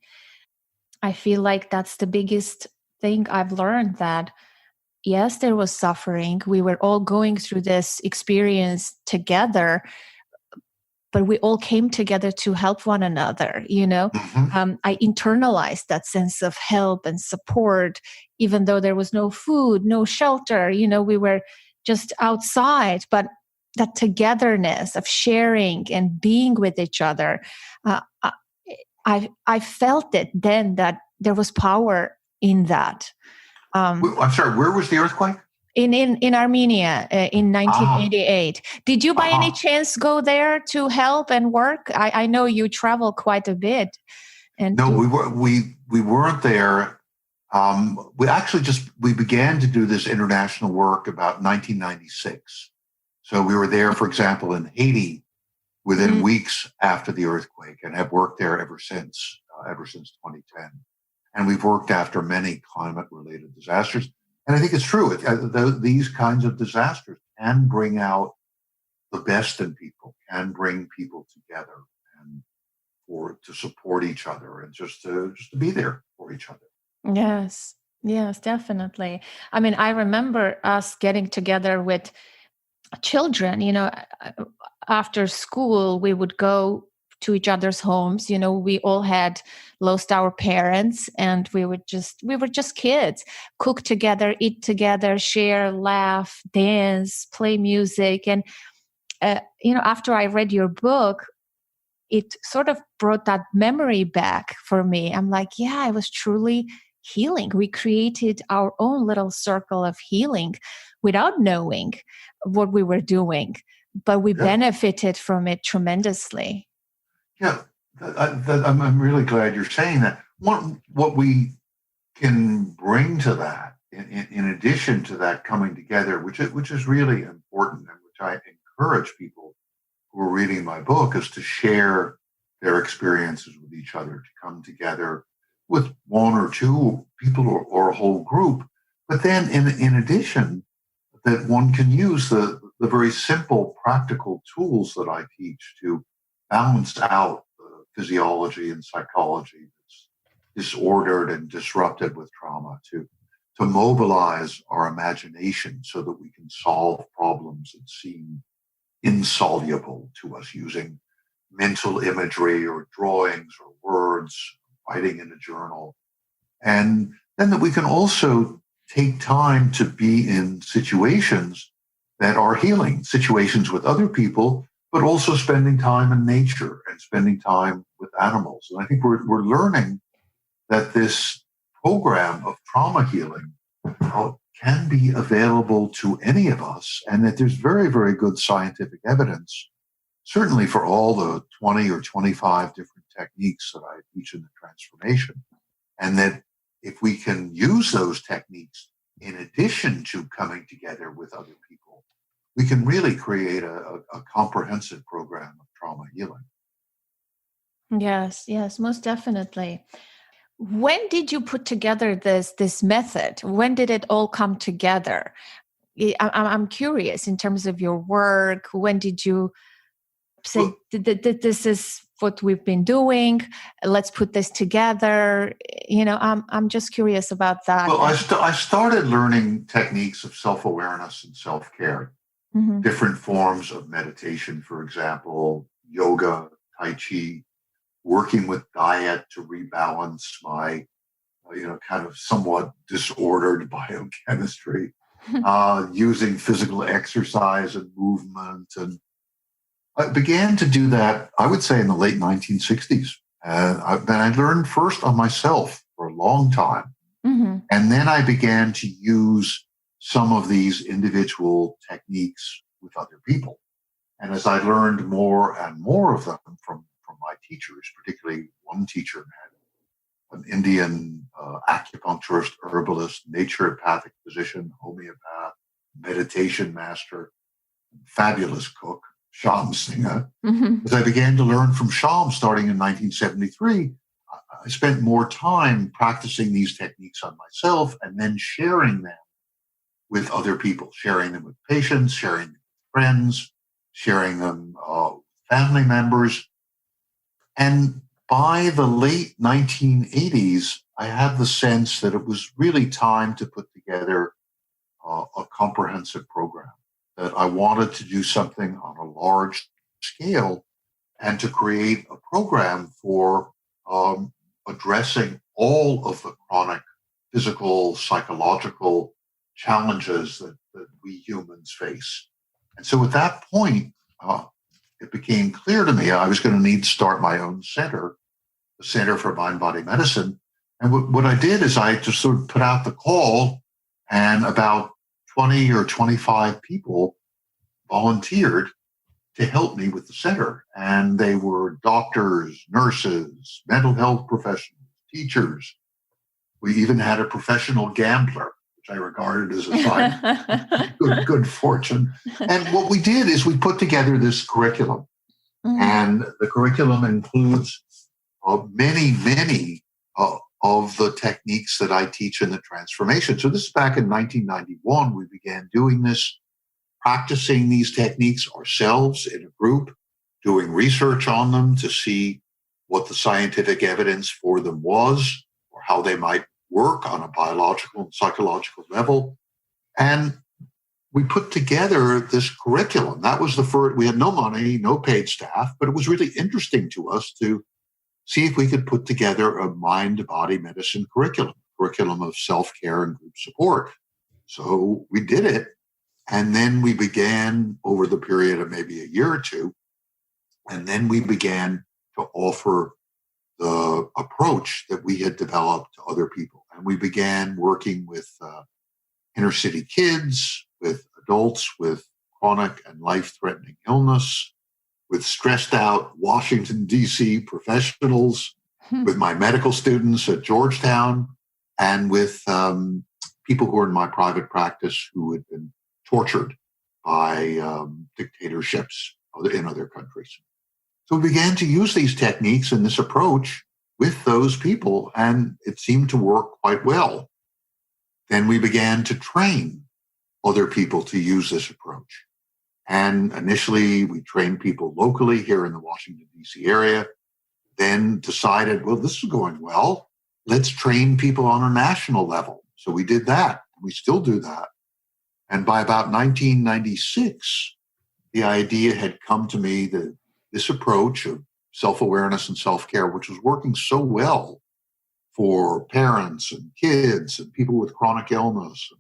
I feel like that's the biggest thing I've learned, that yes, there was suffering. We were all going through this experience together, but we all came together to help one another. Mm-hmm. I internalized that sense of help and support, even though there was no food, no shelter. We were just outside, but that togetherness of sharing and being with each other, uh, I felt it then, that there was power in that. I'm sorry, where was the earthquake? In Armenia in Ah, 1988. Did you by any uh-huh. chance go there to help and work? I know you travel quite a bit. And No, we weren't there. We began to do this international work about 1996. So we were there, for example, in Haiti within Mm, weeks after the earthquake, and have worked there ever since 2010. And we've worked after many climate-related disasters. And I think it's true. These kinds of disasters can bring out the best in people, can bring people together, and to support each other, and just to be there for each other. yes, yes, definitely. I mean, I remember us getting together with children. After school we would go to each other's homes. We all had lost our parents, and we were just kids. Cook together, eat together, share, laugh, dance, play music. And after I read your book, it sort of brought that memory back for me. I'm like, yeah, I was truly healing. We created our own little circle of healing without knowing what we were doing, but we Yeah, benefited from it tremendously. yeah. I'm really glad you're saying that. What we can bring to that, in addition to that coming together, which is really important, and which I encourage people who are reading my book, is to share their experiences with each other, to come together with one or two people, or a whole group. But then, in addition, that one can use the very simple, practical tools that I teach to balance out the physiology and psychology that's disordered and disrupted with trauma, to mobilize our imagination so that we can solve problems that seem insoluble to us, using mental imagery or drawings or words, writing in a journal. And then that we can also take time to be in situations that are healing, situations with other people, but also spending time in nature and spending time with animals. And I think we're learning that this program of trauma healing can be available to any of us, and that there's very, very good scientific evidence, certainly for all the 20 or 25 different techniques that I teach in the transformation. And that if we can use those techniques in addition to coming together with other people, we can really create a comprehensive program of trauma healing. Yes, yes, most definitely. When did you put together this method? When did it all come together? I'm curious in terms of your work. When did you say, Well, this is what we've been doing, let's put this together? I'm just curious about that. I started learning techniques of self-awareness and self-care, Mhm. different forms of meditation, for example, yoga, Tai Chi, working with diet to rebalance my, kind of somewhat disordered biochemistry. using physical exercise and movement. And I began to do that, I would say, in the late 1960s. Then I learned first on myself for a long time. Mm-hmm. And then I began to use some of these individual techniques with other people. And as I learned more and more of them from my teachers, particularly one teacher had an Indian acupuncturist, herbalist, naturopathic physician, homeopath, meditation master, fabulous cook, Sham Singha. Mm-hmm. As I began to learn from Sham starting in 1973, I spent more time practicing these techniques on myself and then sharing them with other people, sharing them with patients, sharing them with friends, sharing them with family members. And by the late 1980s, I had the sense that it was really time to put together a comprehensive program, that I wanted to do something on a large scale and to create a program for addressing all of the chronic physical, psychological challenges that we humans face. And so at that point, it became clear to me I was going to need to start my own center, the Center for Mind-Body Medicine. And what I did is I just sort of put out the call, and about 20 or 25 people volunteered to help me with the center. And they were doctors, nurses, mental health professionals, teachers. We even had a professional gambler, which I regarded as a sign of good fortune. And what we did is we put together this curriculum. Mm-hmm. And the curriculum includes many of the techniques that I teach in the transformation. So this is back in 1991. We began doing this, practicing these techniques ourselves in a group, doing research on them to see what the scientific evidence for them was or how they might work on a biological and psychological level. And we put together this curriculum. That was the first. We had no money, no paid staff, but it was really interesting to us to see if we could put together a mind-body medicine curriculum of self-care and group support. So we did it. And then we began over the period of maybe a year or two. And then we began to offer the approach that we had developed to other people. And we began working with inner city kids, with adults with chronic and life-threatening illness, with stressed out Washington, D.C. professionals, with my medical students at Georgetown, and with people who are in my private practice who had been tortured by dictatorships in other countries. So we began to use these techniques and this approach with those people, and it seemed to work quite well. Then we began to train other people to use this approach. And initially, we trained people locally here in the Washington, D.C. area, then decided, well, this is going well. Let's train people on a national level. So we did that. We still do that. And by about 1996, the idea had come to me that this approach of self-awareness and self-care, which was working so well for parents and kids and people with chronic illness and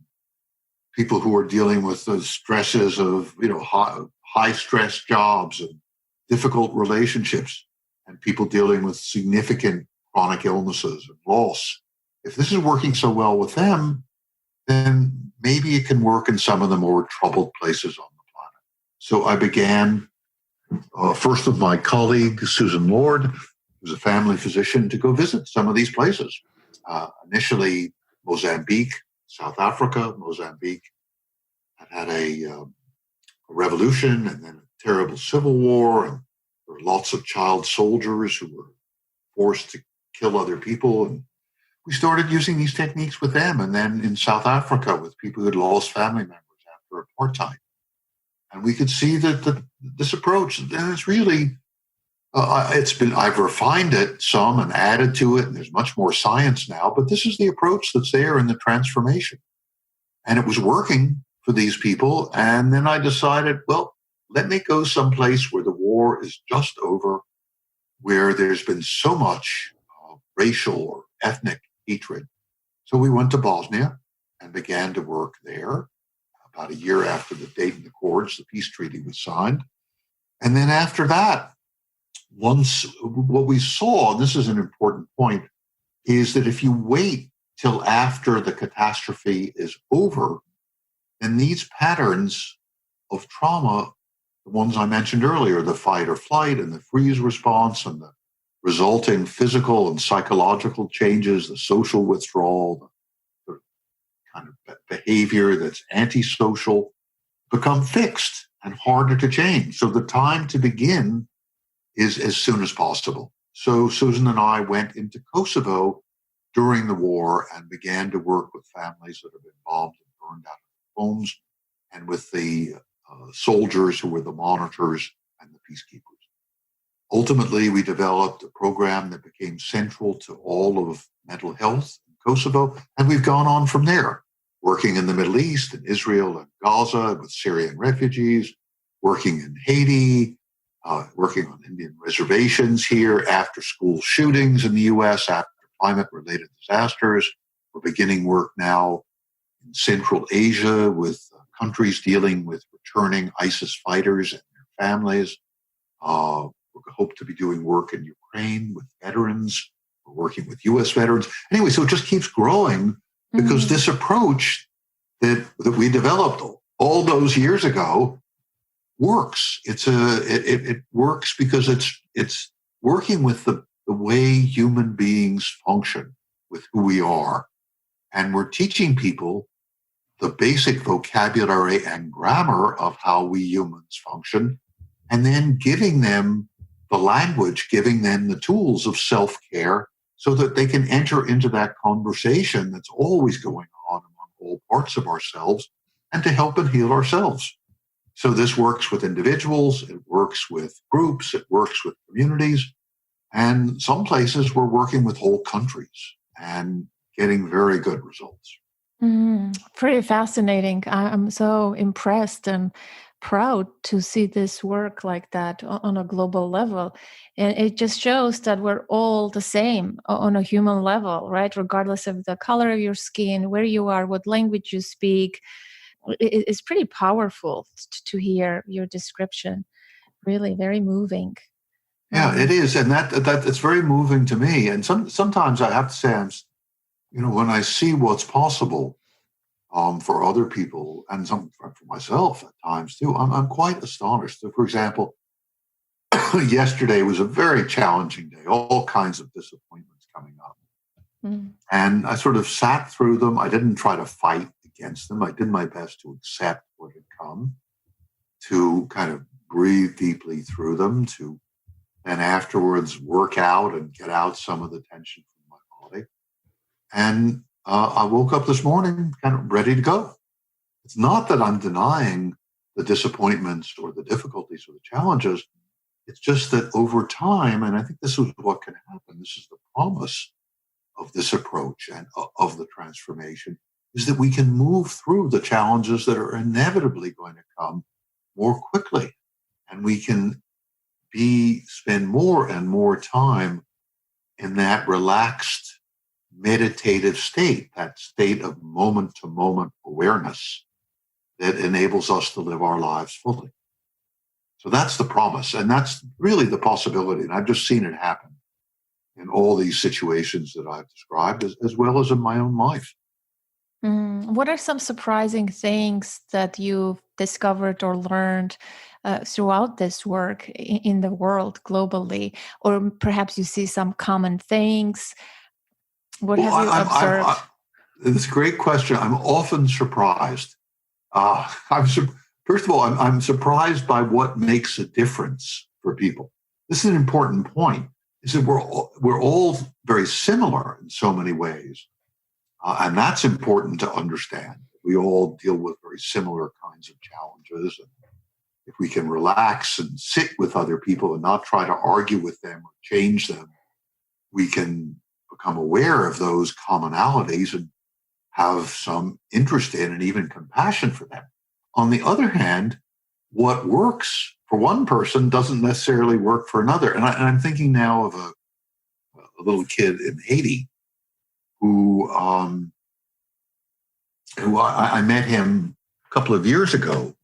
people who are dealing with the stresses of, high stress jobs and difficult relationships, and people dealing with significant chronic illnesses and loss. If this is working so well with them, then maybe it can work in some of the more troubled places on the planet. So I began, first with my colleague, Susan Lord, who's a family physician, to go visit some of these places. Initially, Mozambique, South Africa. Mozambique had a revolution and then a terrible civil war, and there were lots of child soldiers who were forced to kill other people. And we started using these techniques with them. And then in South Africa with people who had lost family members after apartheid. And we could see that this approach, and it's really, I've refined it some and added to it, and there's much more science now, but this is the approach that's there in the transformation. And it was working for these people. And then I decided, well, let me go someplace where the war is just over, where there's been so much racial or ethnic hatred. So we went to Bosnia and began to work there. about a year after the Dayton Accords, the peace treaty was signed. And then after that, once what we saw, and this is an important point, is that if you wait till after the catastrophe is over, then these patterns of trauma, the ones I mentioned earlier, the fight or flight and the freeze response and the resulting physical and psychological changes, the social withdrawal, the kind of behavior that's antisocial, become fixed and harder to change. So the time to begin is as soon as possible. So Susan and I went into Kosovo during the war and began to work with families that have been bombed and burned out of their homes, and with the soldiers who were the monitors and the peacekeepers. Ultimately, we developed a program that became central to all of mental health in Kosovo, and we've gone on from there, working in the Middle East, in Israel and Gaza with Syrian refugees, working in Haiti, working on Indian reservations here, after school shootings in the U.S., after climate-related disasters. We're beginning work now in Central Asia with countries dealing with returning ISIS fighters and their families. We hope to be doing work in Ukraine with veterans. We're working with U.S. veterans. Anyway, so it just keeps growing because this approach that we developed all those years ago works. It works because it's working with the way human beings function, with who we are. And we're teaching people the basic vocabulary and grammar of how we humans function, and then giving them the language, giving them the tools of self-care so that they can enter into that conversation that's always going on among all parts of ourselves, and to help and heal ourselves. So this works with individuals, it works with groups, it works with communities, and some places we're working with whole countries and getting very good results. Pretty fascinating. I'm so impressed and proud to see this work like that on a global level. And it just shows that we're all the same on a human level, right? Regardless of the color of your skin, where you are, what language you speak. It's pretty powerful to hear your description. Really very moving. Yeah, it is. And that it's very moving to me. And sometimes I have to say, when I see what's possible for other people and some for myself at times too, I'm quite astonished. So, for example, yesterday was a very challenging day, all kinds of disappointments coming up. And I sort of sat through them. I didn't try to fight against them. I did my best to accept what had come, to kind of breathe deeply through them, to then afterwards work out and get out some of the tension from my body. And I woke up this morning kind of ready to go. It's not that I'm denying the disappointments or the difficulties or the challenges. It's just that over time, and I think this is what can happen, this is the promise of this approach and of the transformation, is that we can move through the challenges that are inevitably going to come more quickly. And we can spend more and more time in that relaxed, meditative state, that state of moment-to-moment awareness that enables us to live our lives fully. So that's the promise, and that's really the possibility. And I've just seen it happen in all these situations that I've described, as well as in my own life. What are some surprising things that you've discovered or learned throughout this work in the world globally? Or perhaps you see some common things. What have you observed? It's a great question. I'm often surprised. First of all, I'm surprised by what makes a difference for people. This is an important point. Is that we're all very similar in so many ways, and that's important to understand. We all deal with very similar kinds of challenges, and if we can relax and sit with other people and not try to argue with them or change them, we can become aware of those commonalities and have some interest in and even compassion for them. On the other hand, what works for one person doesn't necessarily work for another. And I'm thinking now of a little kid in Haiti who I met him couple of years ago,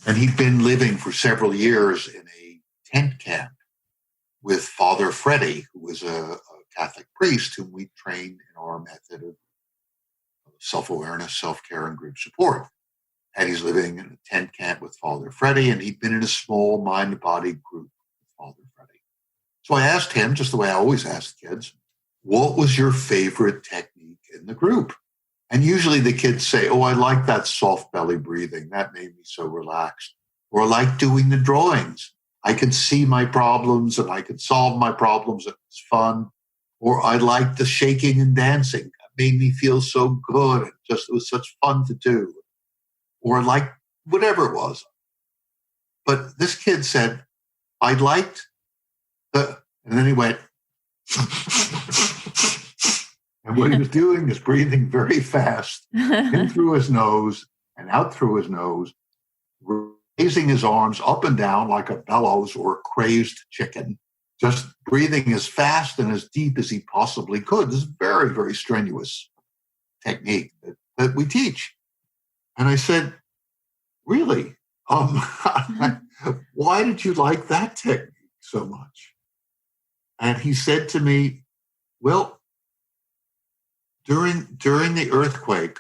and he'd been living for several years in a tent camp with Father Freddie, who was a Catholic priest whom we trained in our method of self-awareness, self-care, and group support. And he's living in a tent camp with Father Freddie, and he'd been in a small mind-body group with Father Freddie. So I asked him, just the way I always ask kids, what was your favorite technique in the group? And usually the kids say, oh, I like that soft belly breathing. That made me so relaxed. Or I like doing the drawings. I could see my problems and I could solve my problems. It was fun. Or I liked the shaking and dancing. That made me feel so good. It was such fun to do. Or like whatever it was. But this kid said, I liked and then he went, and what he was doing is breathing very fast in through his nose and out through his nose, raising his arms up and down like a bellows or a crazed chicken, just breathing as fast and as deep as he possibly could. This is very, very strenuous technique that we teach. And I said, really? Why did you like that technique so much? And he said to me, well, during the earthquake,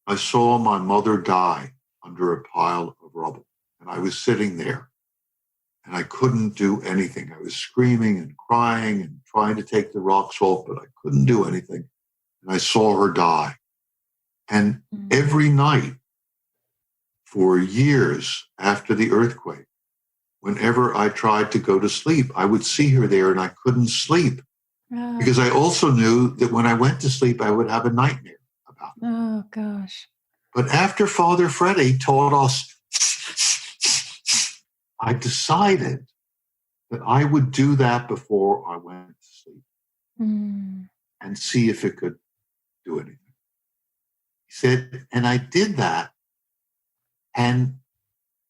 I saw my mother die under a pile of rubble. And I was sitting there and I couldn't do anything. I was screaming and crying and trying to take the rocks off, but I couldn't do anything. And I saw her die. And every night for years after the earthquake, whenever I tried to go to sleep, I would see her there and I couldn't sleep. Because I also knew that when I went to sleep, I would have a nightmare about it. Oh, gosh. But after Father Freddie taught us, I decided that I would do that before I went to sleep and see if it could do anything. He said, and I did that, and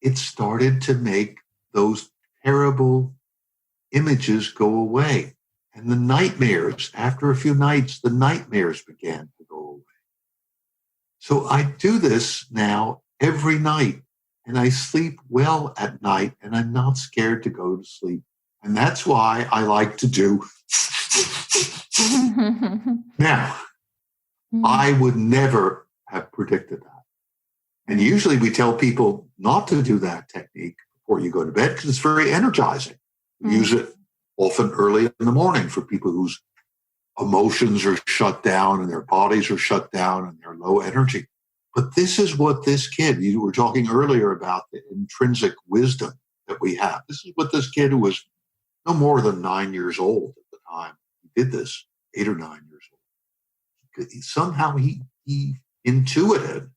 it started to make those terrible images go away. And the nightmares, after a few nights, the nightmares began to go away. So I do this now every night, and I sleep well at night, and I'm not scared to go to sleep. And that's why I like to do. Now, I would never have predicted that. And usually we tell people not to do that technique before you go to bed because it's very energizing. We use it often early in the morning for people whose emotions are shut down and their bodies are shut down and they're low energy. But this is what this kid, you were talking earlier about the intrinsic wisdom that we have. This is what this kid who was no more than 9 years old at the time, he did this, 8 or 9 years old. Somehow he intuited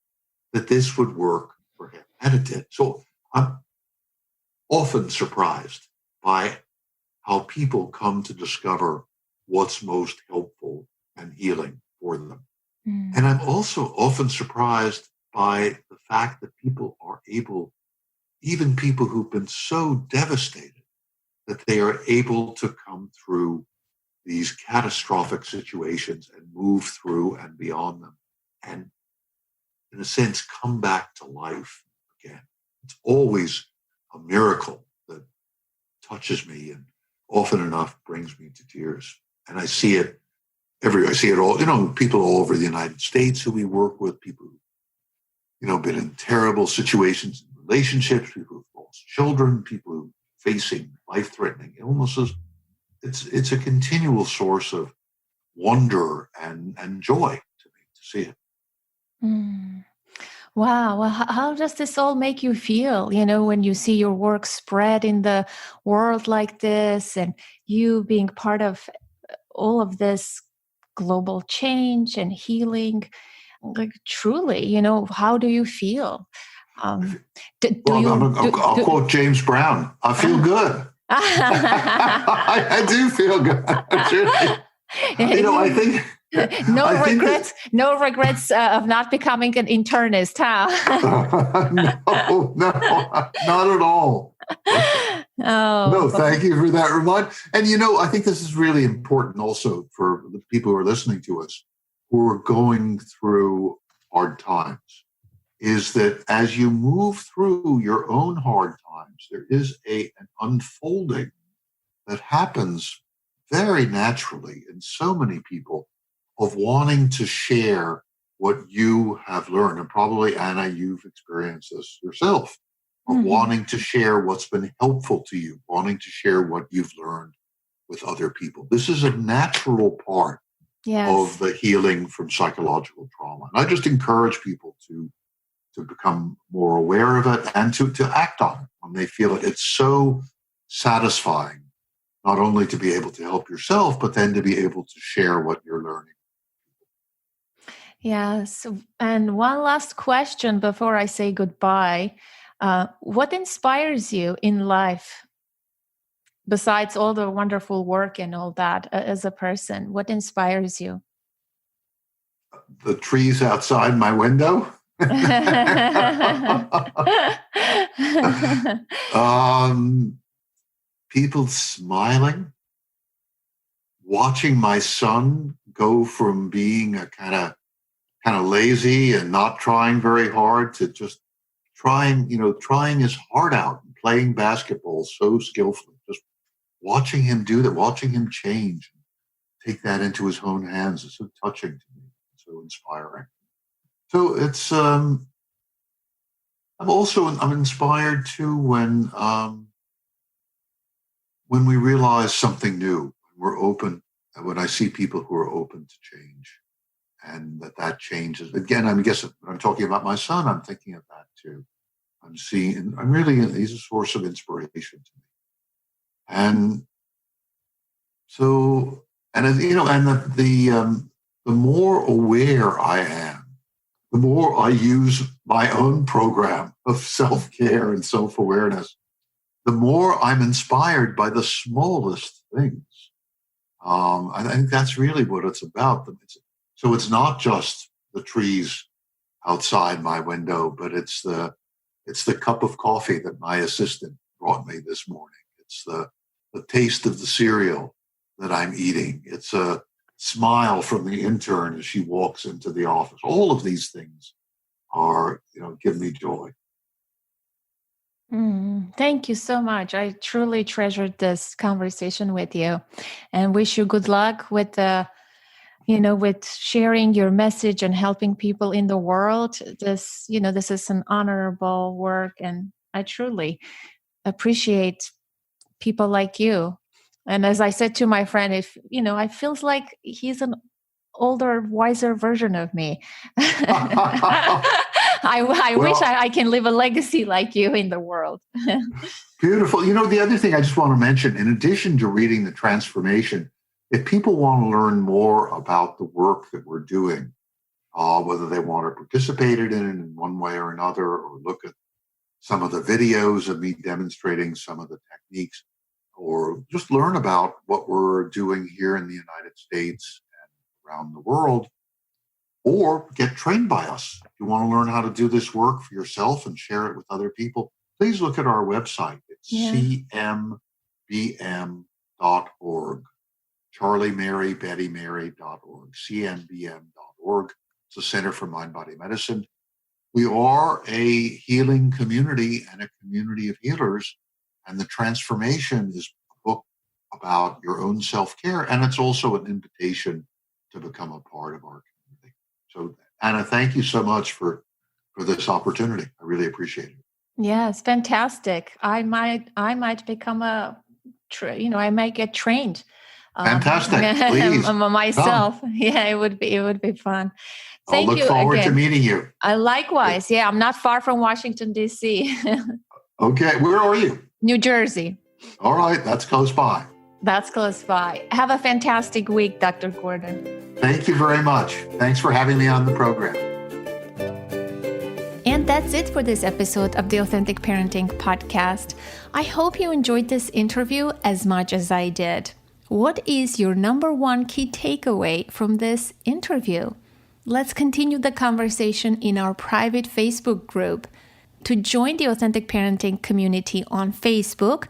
that this would work for him, and it did. So I'm often surprised by how people come to discover what's most helpful and healing for them. And I'm also often surprised by the fact that people are able, even people who've been so devastated, that they are able to come through these catastrophic situations and move through and beyond them. And in a sense, come back to life again. It's always a miracle that touches me and often enough brings me to tears. And I see it everywhere. I see it all, people all over the United States who we work with, people who, been in terrible situations in relationships, people who've lost children, people who are facing life-threatening illnesses. It's a continual source of wonder and joy to me to see it. Wow. Well, how does this all make you feel, when you see your work spread in the world like this and you being part of all of this global change and healing? Like, truly, how do you feel? I'll quote James Brown. I feel good. I do feel good. I think... No regrets of not becoming an internist, huh? No, not at all. No, thank you for that reminder. And, I think this is really important also for the people who are listening to us who are going through hard times. is that as you move through your own hard times, there is an unfolding that happens very naturally in so many people of wanting to share what you have learned. And probably, Anna, you've experienced this yourself, of wanting to share what's been helpful to you, wanting to share what you've learned with other people. This is a natural part of the healing from psychological trauma. And I just encourage people to become more aware of it and to act on it when they feel it. It's so satisfying, not only to be able to help yourself, but then to be able to share what you're learning. Yes. And one last question before I say goodbye. What inspires you in life? Besides all the wonderful work and all that, as a person, what inspires you? The trees outside my window. People smiling, watching my son go from being a kind of lazy and not trying very hard to just trying his heart out and playing basketball so skillfully. Just watching him do that, watching him change, take that into his own hands is so touching to me, so inspiring. So it's I'm inspired too when we realize something new, we're open, when I see people who are open to change, and that changes. Again, I guess when I'm talking about my son, I'm thinking of that too. He's a source of inspiration to me. And so, the more aware I am, the more I use my own program of self-care and self-awareness, the more I'm inspired by the smallest things. I think that's really what it's about. So it's not just the trees outside my window, but it's the cup of coffee that my assistant brought me this morning. It's the taste of the cereal that I'm eating. It's a smile from the intern as she walks into the office. All of these things give me joy. Thank you so much. I truly treasured this conversation with you, and wish you good luck with with sharing your message and helping people in the world. This is an honorable work, and I truly appreciate people like you. And as I said to my friend, I feels like he's an older, wiser version of me. I wish I can leave a legacy like you in the world. Beautiful. The other thing I just want to mention, in addition to reading The Transformation, if people want to learn more about the work that we're doing, whether they want to participate in it in one way or another, or look at some of the videos of me demonstrating some of the techniques, or just learn about what we're doing here in the United States and around the world, or get trained by us. If you want to learn how to do this work for yourself and share it with other people, please look at our website. It's cmbm.org. Charlie Mary, Betty Mary.org, cmbm.org. It's the Center for Mind Body Medicine. We are a healing community and a community of healers, and The Transformation is a book about your own self-care, and it's also an invitation to become a part of our community. So, Anna, thank you so much for this opportunity. I really appreciate it. Yes, fantastic. I might become I might get trained. Fantastic. Please. Myself. Come. Yeah, it would be fun. I'll look forward to meeting you. Likewise. Yeah, I'm not far from Washington, D.C. Okay. Where are you? New Jersey. All right. That's close by. That's close by. Have a fantastic week, Dr. Gordon. Thank you very much. Thanks for having me on the program. And that's it for this episode of the Authentic Parenting Podcast. I hope you enjoyed this interview as much as I did. What is your number one key takeaway from this interview? Let's continue the conversation in our private Facebook group. To join the Authentic Parenting community on Facebook,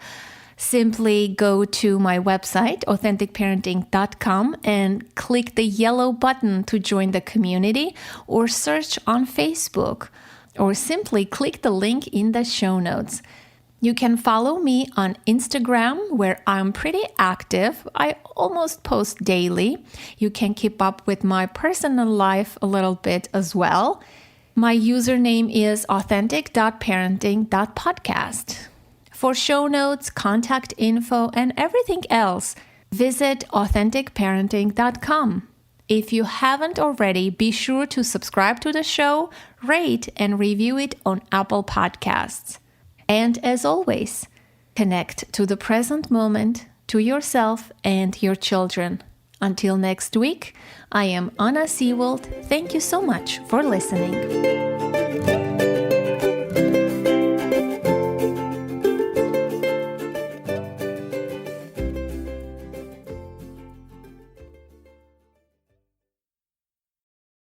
simply go to my website, authenticparenting.com, and click the yellow button to join the community, or search on Facebook. or simply click the link in the show notes. You can follow me on Instagram, where I'm pretty active. I almost post daily. You can keep up with my personal life a little bit as well. My username is authentic.parenting.podcast. For show notes, contact info, and everything else, visit authenticparenting.com. If you haven't already, be sure to subscribe to the show, rate, and review it on Apple Podcasts. And as always, connect to the present moment, to yourself and your children. Until next week, I am Anna Seawold. Thank you so much for listening.